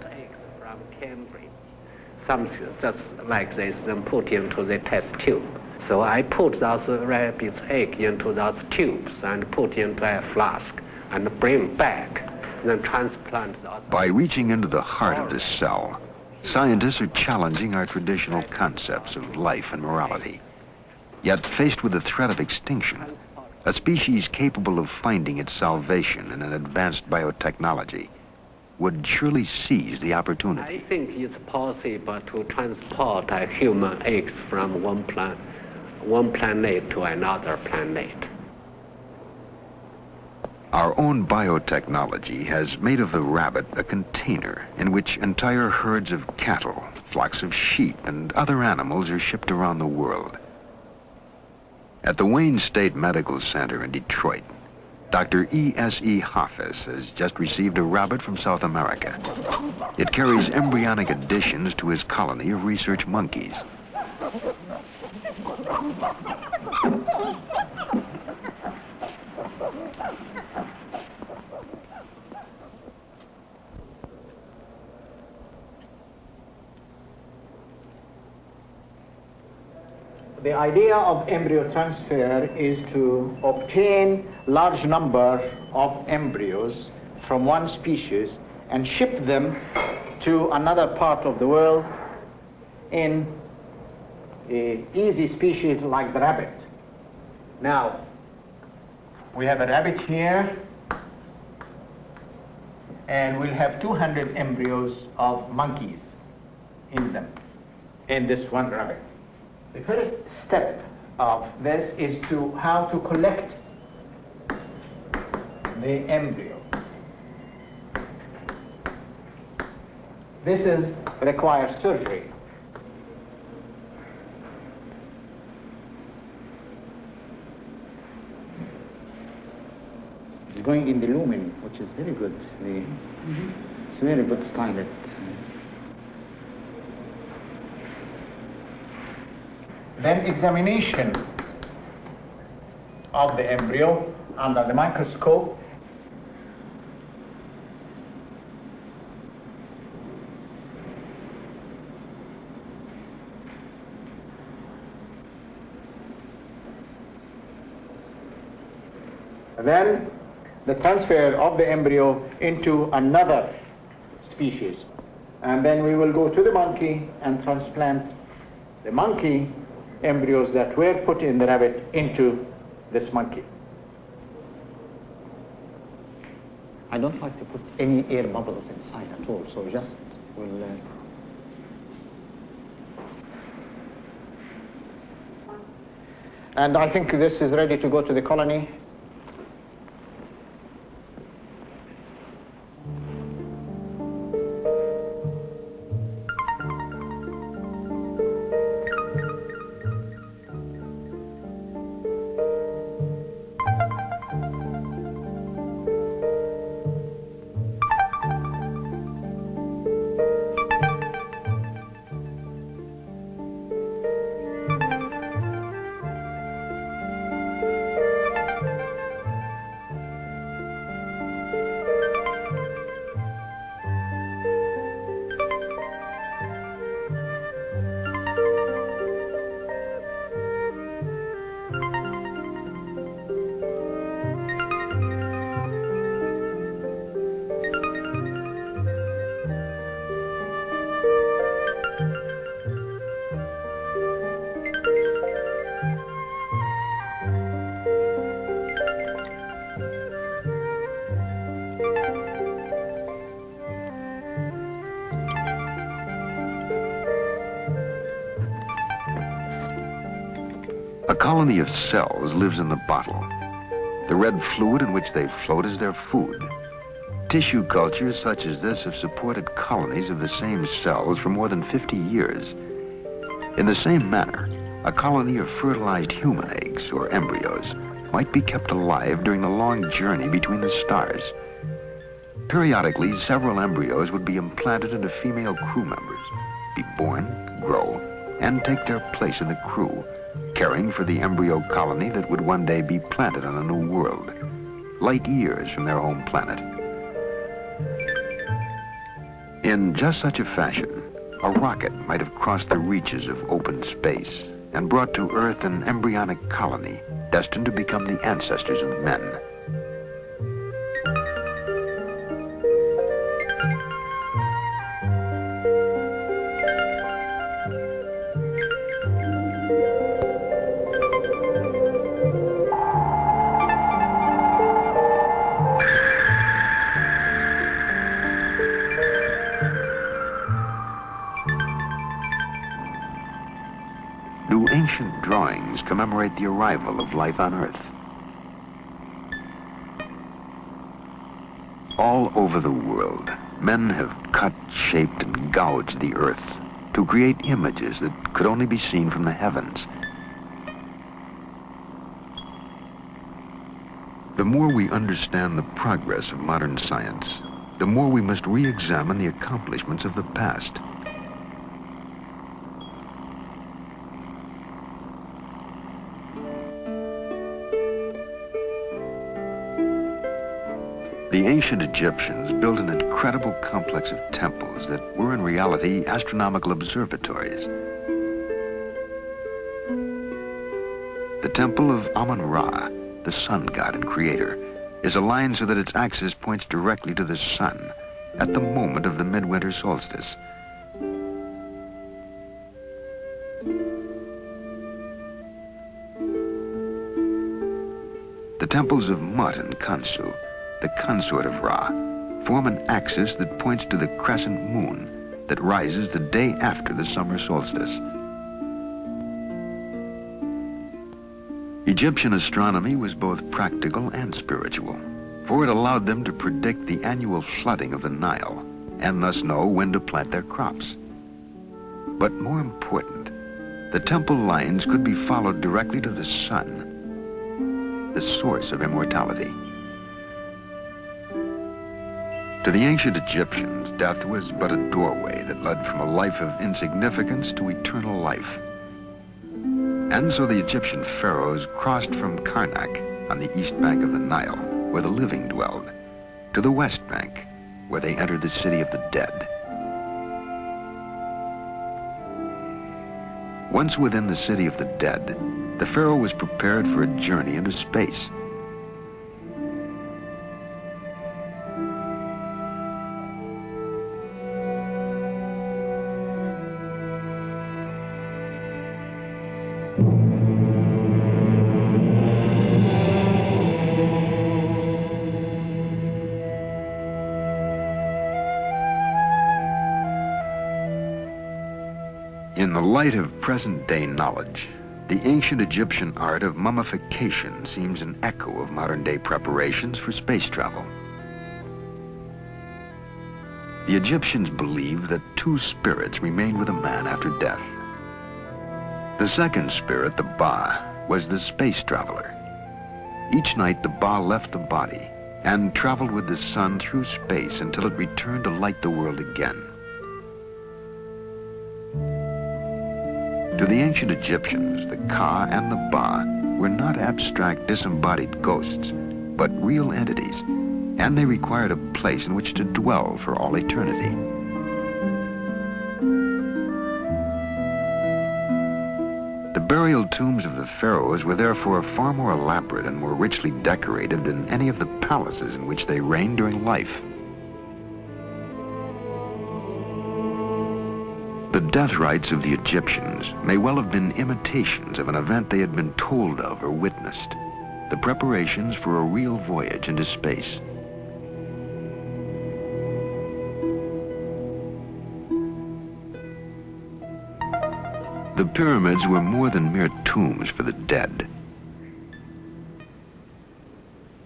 Speaker 14: Some just like this, then put into the test tube. So I put those rabbit's egg into those tubes and put into a flask and bring back, then transplant those.
Speaker 1: By reaching into the heart of the cell, scientists are challenging our traditional concepts of life and morality. Yet, faced with the threat of extinction, a species capable of finding its salvation in an advanced biotechnology, would surely seize the opportunity.
Speaker 14: I think it's possible to transport human eggs from one planet to another planet.
Speaker 1: Our own biotechnology has made of the rabbit a container in which entire herds of cattle, flocks of sheep, and other animals are shipped around the world. At the Wayne State Medical Center in Detroit, Dr. E.S.E. Hoffes has just received a rabbit from South America. It carries embryonic additions to his colony of research monkeys.
Speaker 15: The idea of embryo transfer is to obtain large number of embryos from one species and ship them to another part of the world in an easy species like the rabbit. Now, we have a rabbit here, and we'll have 200 embryos of monkeys in them, in this one rabbit. The first step of this is how to collect the embryo. This requires surgery. It's going in the lumen, which is very good. It's very good style. Then examination of the embryo under the microscope. Then the transfer of the embryo into another species. And then we will go to the monkey and transplant the monkey embryos that were put in the rabbit into this monkey. I don't like to put any air bubbles inside at all, so just we'll... And I think this is ready to go to the colony.
Speaker 1: A colony of cells lives in the bottle. The red fluid in which they float is their food. Tissue cultures such as this have supported colonies of the same cells for more than 50 years. In the same manner, a colony of fertilized human eggs or embryos might be kept alive during the long journey between the stars. Periodically, several embryos would be implanted into female crew members, be born, grow, and take their place in the crew, caring for the embryo colony that would one day be planted on a new world, light years from their home planet. In just such a fashion, a rocket might have crossed the reaches of open space and brought to Earth an embryonic colony destined to become the ancestors of men. buildings commemorate the arrival of life on Earth. All over the world, men have cut, shaped, and gouged the Earth to create images that could only be seen from the heavens. The more we understand the progress of modern science, the more we must re-examine the accomplishments of the past. The ancient Egyptians built an incredible complex of temples that were in reality astronomical observatories. The temple of Amun-Ra, the sun god and creator, is aligned so that its axis points directly to the sun at the moment of the midwinter solstice. The temples of Mut and Khonsu, the consort of Ra, form an axis that points to the crescent moon that rises the day after the summer solstice. Egyptian astronomy was both practical and spiritual, for it allowed them to predict the annual flooding of the Nile and thus know when to plant their crops. But more important, the temple lines could be followed directly to the sun, the source of immortality. To the ancient Egyptians, death was but a doorway that led from a life of insignificance to eternal life. And so the Egyptian pharaohs crossed from Karnak on the east bank of the Nile, where the living dwelled, to the west bank, where they entered the city of the dead. Once within the city of the dead, the pharaoh was prepared for a journey into space. In the light of present-day knowledge, the ancient Egyptian art of mummification seems an echo of modern-day preparations for space travel. The Egyptians believed that two spirits remained with a man after death. The second spirit, the Ba, was the space traveler. Each night, the Ba left the body and traveled with the sun through space until it returned to light the world again. To the ancient Egyptians, the Ka and the Ba were not abstract disembodied ghosts, but real entities, and they required a place in which to dwell for all eternity. The burial tombs of the pharaohs were therefore far more elaborate and more richly decorated than any of the palaces in which they reigned during life. The death rites of the Egyptians may well have been imitations of an event they had been told of or witnessed, the preparations for a real voyage into space. The pyramids were more than mere tombs for the dead.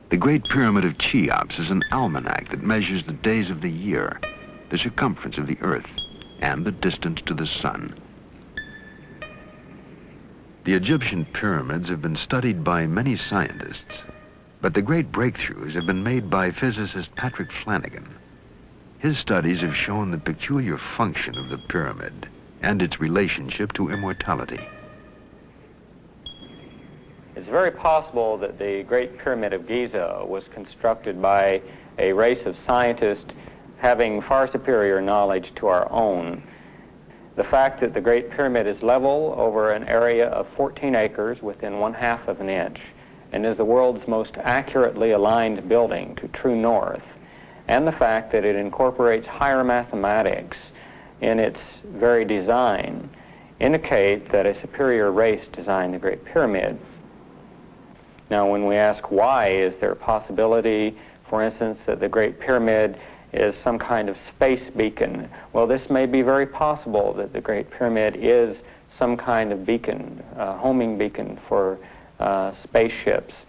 Speaker 1: The Great Pyramid of Cheops is an almanac that measures the days of the year, the circumference of the earth, and the distance to the sun. The Egyptian pyramids have been studied by many scientists, but the great breakthroughs have been made by physicist Patrick Flanagan. His studies have shown the peculiar function of the pyramid and its relationship to immortality.
Speaker 8: It's very possible that the Great Pyramid of Giza was constructed by a race of scientists having far superior knowledge to our own. The fact that the Great Pyramid is level over an area of 14 acres within 1/2 of an inch and is the world's most accurately aligned building to true north, and the fact that it incorporates higher mathematics in its very design, indicate that a superior race designed the Great Pyramid. Now, when we ask why, is there a possibility, for instance, that the Great Pyramid is some kind of space beacon? Well, this may be very possible, that the Great Pyramid is some kind of beacon, homing beacon for spaceships.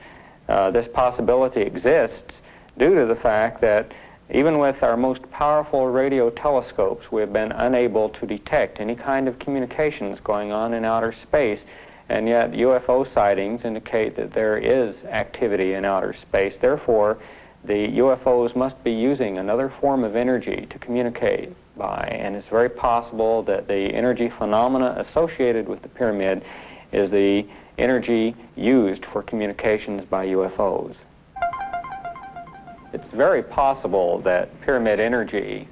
Speaker 8: This possibility exists due to the fact that even with our most powerful radio telescopes, we have been unable to detect any kind of communications going on in outer space, and yet UFO sightings indicate that there is activity in outer space. Therefore, the UFOs must be using another form of energy to communicate by, and it's very possible that the energy phenomena associated with the pyramid is the energy used for communications by UFOs. It's very possible that pyramid energy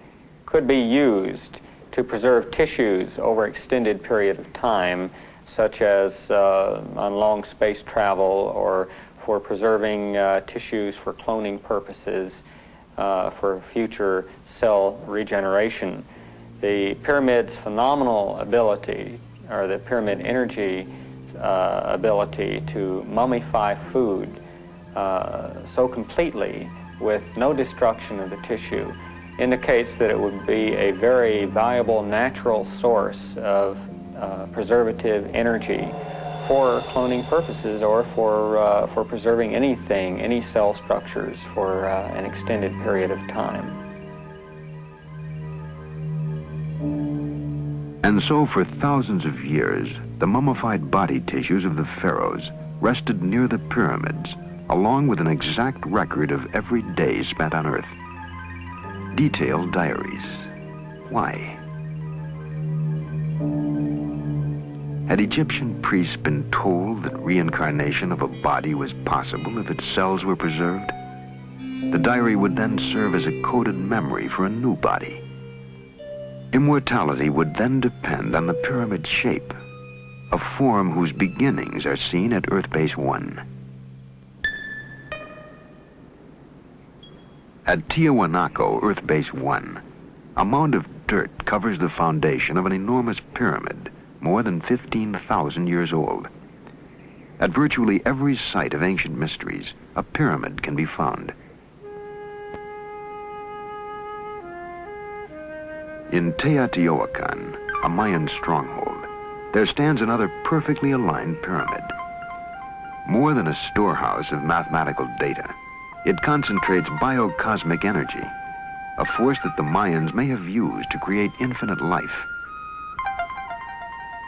Speaker 8: could be used to preserve tissues over an extended period of time, such as on long space travel, or for preserving tissues for cloning purposes, for future cell regeneration. The pyramid's phenomenal ability, or the pyramid energy ability to mummify food so completely with no destruction of the tissue, indicates that it would be a very valuable natural source of preservative energy for cloning purposes, or for preserving anything, any cell structures, for an extended period of time.
Speaker 1: And so for thousands of years, the mummified body tissues of the pharaohs rested near the pyramids, along with an exact record of every day spent on Earth. Detailed diaries. Why? Had Egyptian priests been told that reincarnation of a body was possible if its cells were preserved? The diary would then serve as a coded memory for a new body. Immortality would then depend on the pyramid shape, a form whose beginnings are seen at Earth Base 1. At Tiahuanaco, Earth Base 1, a mound of dirt covers the foundation of an enormous pyramid, more than 15,000 years old. At virtually every site of ancient mysteries, a pyramid can be found. In Teotihuacan, a Mayan stronghold, there stands another perfectly aligned pyramid. More than a storehouse of mathematical data, it concentrates biocosmic energy, a force that the Mayans may have used to create infinite life.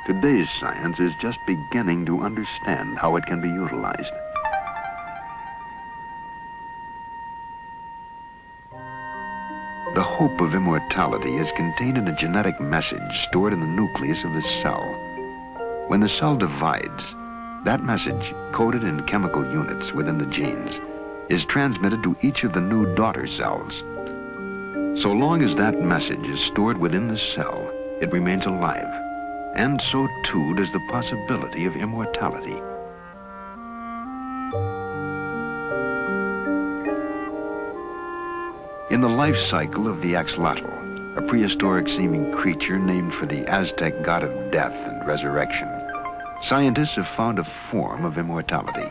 Speaker 1: Today's science is just beginning to understand how it can be utilized. The hope of immortality is contained in a genetic message stored in the nucleus of the cell. When the cell divides, that message, coded in chemical units within the genes, is transmitted to each of the new daughter cells. So long as that message is stored within the cell, it remains alive, and so too does the possibility of immortality. In the life cycle of the axolotl, a prehistoric-seeming creature named for the Aztec god of death and resurrection, scientists have found a form of immortality.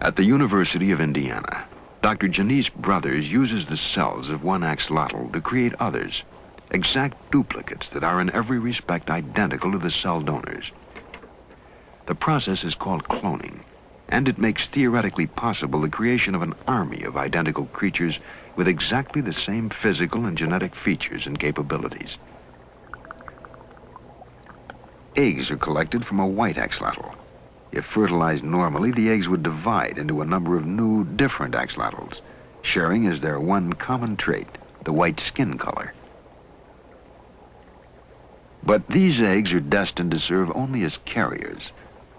Speaker 1: At the University of Indiana, Dr. Janice Brothers uses the cells of one axolotl to create others, exact duplicates that are in every respect identical to the cell donors. The process is called cloning, and it makes theoretically possible the creation of an army of identical creatures with exactly the same physical and genetic features and capabilities. Eggs are collected from a white axolotl. If fertilized normally, the eggs would divide into a number of new, different axolotls, sharing as their one common trait, the white skin color. But these eggs are destined to serve only as carriers,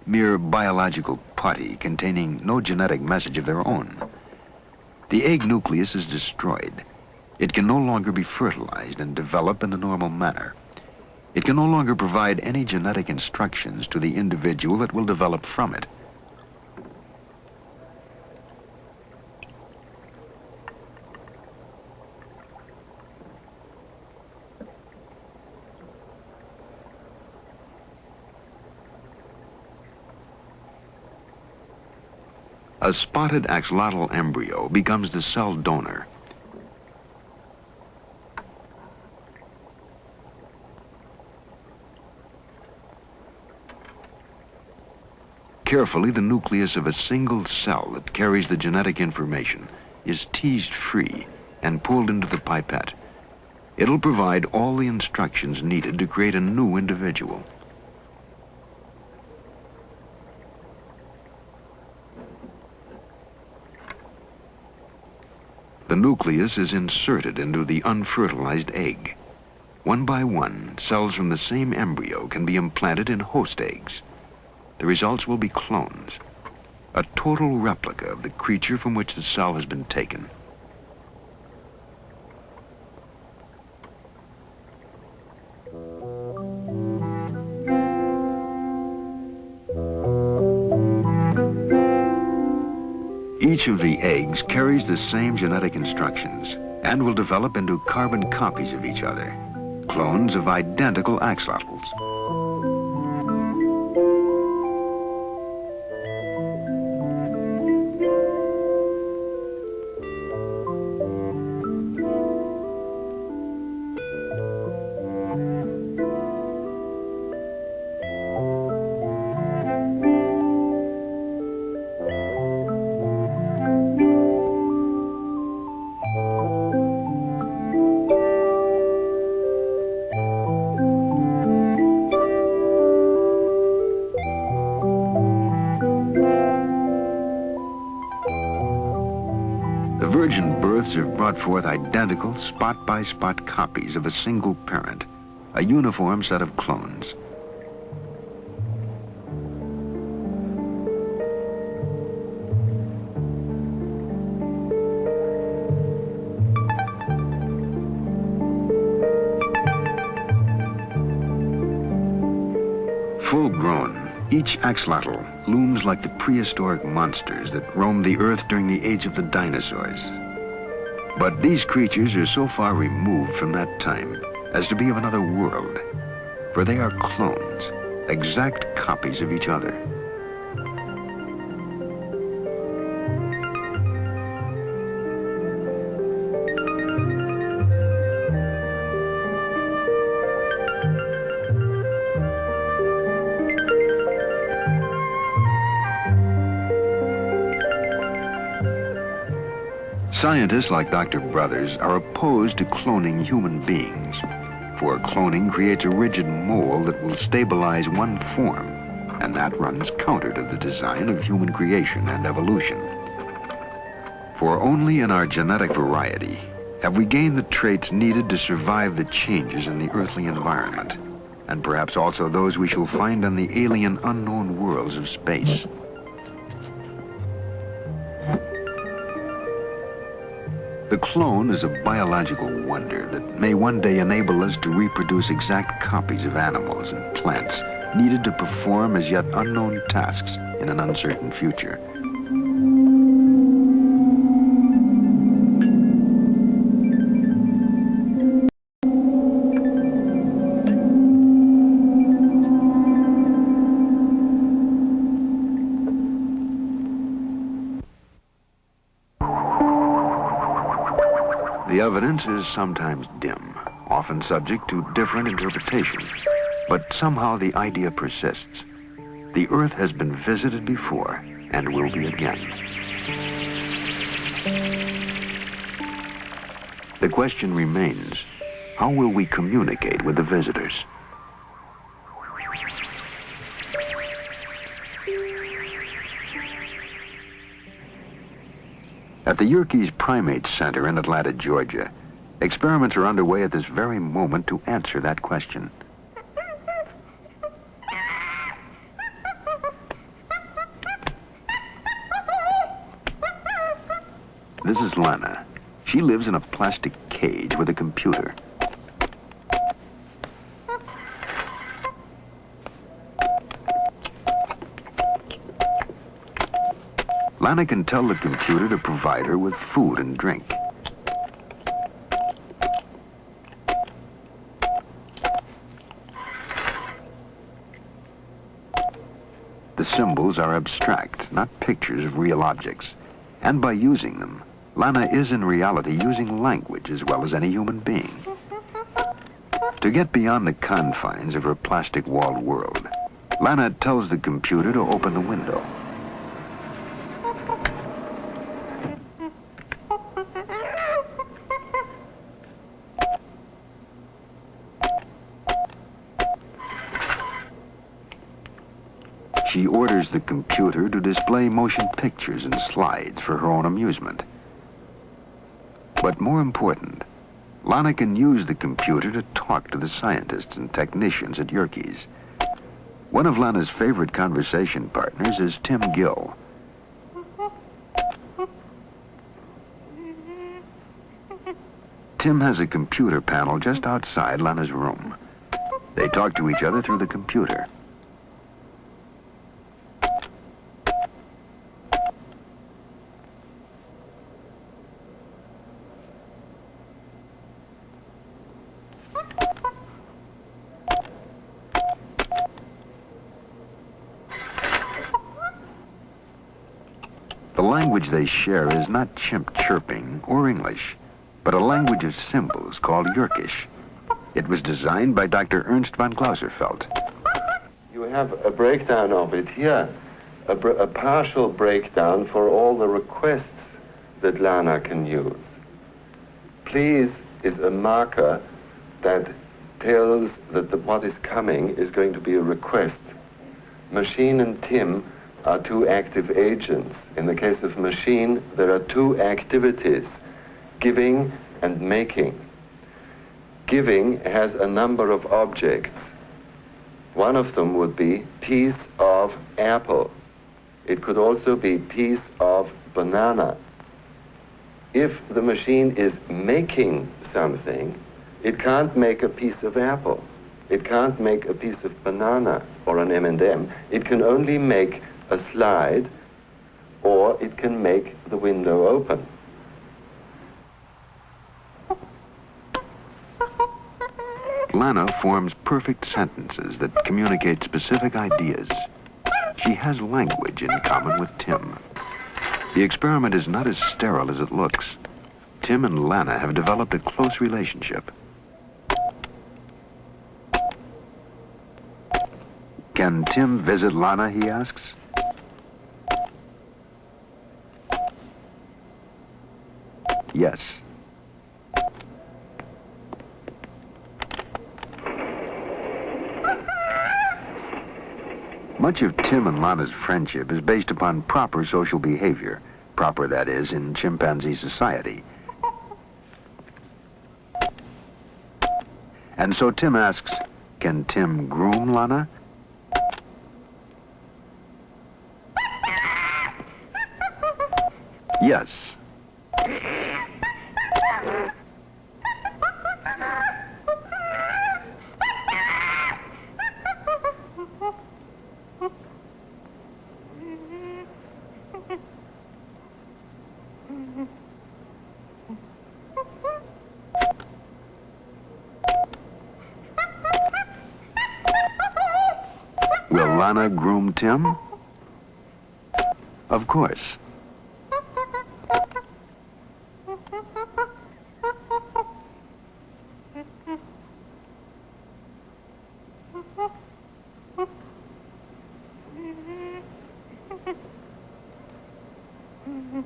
Speaker 1: mere biological putty containing no genetic message of their own. The egg nucleus is destroyed. It can no longer be fertilized and develop in the normal manner. It can no longer provide any genetic instructions to the individual that will develop from it. A spotted axolotl embryo becomes the cell donor. Carefully, the nucleus of a single cell that carries the genetic information is teased free and pulled into the pipette. It'll provide all the instructions needed to create a new individual. The nucleus is inserted into the unfertilized egg. One by one, cells from the same embryo can be implanted in host eggs. The results will be clones, a total replica of the creature from which the cell has been taken. Each of the eggs carries the same genetic instructions and will develop into carbon copies of each other, clones of identical axolotls. Virgin births have brought forth identical spot-by-spot copies of a single parent, a uniform set of clones. Full-grown, each axolotl looms like the prehistoric monsters that roamed the earth during the age of the dinosaurs. But these creatures are so far removed from that time as to be of another world, for they are clones, exact copies of each other. Scientists like Dr. Brothers are opposed to cloning human beings, for cloning creates a rigid mold that will stabilize one form, and that runs counter to the design of human creation and evolution. For only in our genetic variety have we gained the traits needed to survive the changes in the earthly environment, and perhaps also those we shall find on the alien unknown worlds of space. The clone is a biological wonder that may one day enable us to reproduce exact copies of animals and plants needed to perform as yet unknown tasks in an uncertain future. The evidence is sometimes dim, often subject to different interpretations, but somehow the idea persists. The Earth has been visited before and will be again. The question remains, how will we communicate with the visitors? At the Yerkes Primate Center in Atlanta, Georgia, experiments are underway at this very moment to answer that question. This is Lana. She lives in a plastic cage with a computer. Lana can tell the computer to provide her with food and drink. The symbols are abstract, not pictures of real objects. And by using them, Lana is in reality using language as well as any human being. To get beyond the confines of her plastic-walled world, Lana tells the computer to open the window. She orders the computer to display motion pictures and slides for her own amusement. But more important, Lana can use the computer to talk to the scientists and technicians at Yerkes. One of Lana's favorite conversation partners is Tim Gill. Tim has a computer panel just outside Lana's room. They talk to each other through the computer. The language they share is not chimp chirping or English, but a language of symbols called Yerkish. It was designed by Dr. Ernst von Clauserfeld.
Speaker 16: You have a breakdown of it here, a partial breakdown for all the requests that Lana can use. Please is a marker that tells that what is coming is going to be a request. Machine and Tim are two active agents. In the case of machine, there are two activities, giving and making. Giving has a number of objects. One of them would be piece of apple. It could also be piece of banana. If the machine is making something, it can't make a piece of apple. It can't make a piece of banana or an M&M. It can only make a slide, or it can make the window open.
Speaker 1: Lana forms perfect sentences that communicate specific ideas. She has language in common with Tim. The experiment is not as sterile as it looks. Tim and Lana have developed a close relationship. Can Tim visit Lana, he asks. Yes. Much of Tim and Lana's friendship is based upon proper social behavior. Proper, that is, in chimpanzee society. And so Tim asks, can Tim groom Lana? Yes. Will Lana groom Tim? Of course.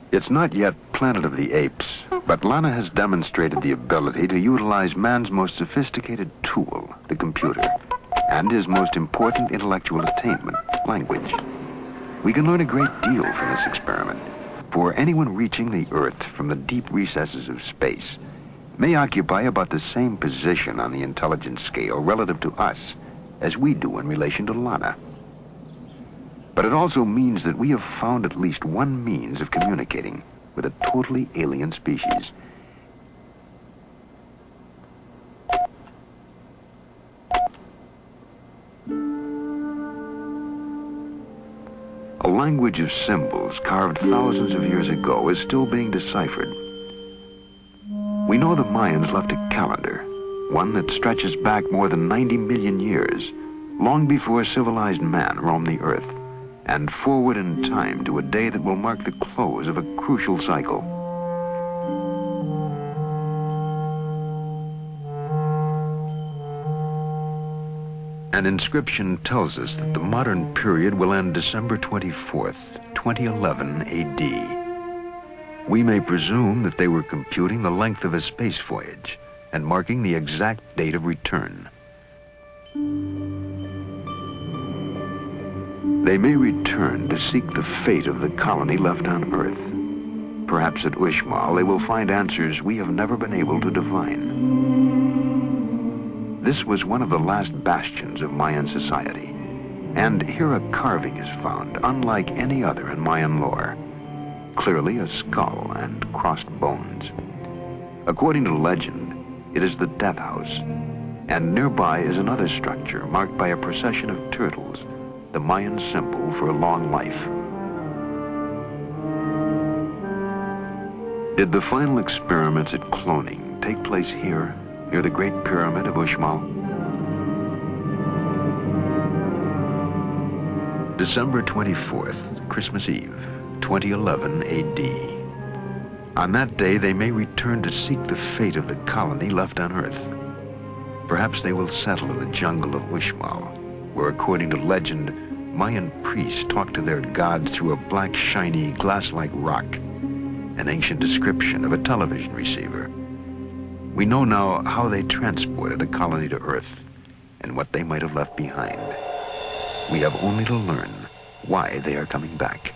Speaker 1: It's not yet Planet of the Apes, but Lana has demonstrated the ability to utilize man's most sophisticated tool, the computer, and his most important intellectual attainment, language. We can learn a great deal from this experiment, for anyone reaching the Earth from the deep recesses of space may occupy about the same position on the intelligence scale relative to us as we do in relation to Lana. But it also means that we have found at least one means of communicating with a totally alien species. A language of symbols carved thousands of years ago is still being deciphered. We know the Mayans left a calendar, one that stretches back more than 90 million years, long before civilized man roamed the Earth, and forward in time to a day that will mark the close of a crucial cycle. An inscription tells us that the modern period will end December 24th, 2011 AD. We may presume that they were computing the length of a space voyage and marking the exact date of return. They may return to seek the fate of the colony left on Earth. Perhaps at Uxmal they will find answers we have never been able to divine. This was one of the last bastions of Mayan society, and here a carving is found unlike any other in Mayan lore. Clearly a skull and crossed bones. According to legend, it is the Death House, and nearby is another structure marked by a procession of turtles, the Mayan symbol for a long life. Did the final experiments at cloning take place here, near the Great Pyramid of Uxmal? December 24th, Christmas Eve, 2011 AD. On that day, they may return to seek the fate of the colony left on Earth. Perhaps they will settle in the jungle of Uxmal, where, according to legend, Mayan priests talk to their gods through a black, shiny, glass-like rock, an ancient description of a television receiver. We know now how they transported a colony to Earth and what they might have left behind. We have only to learn why they are coming back.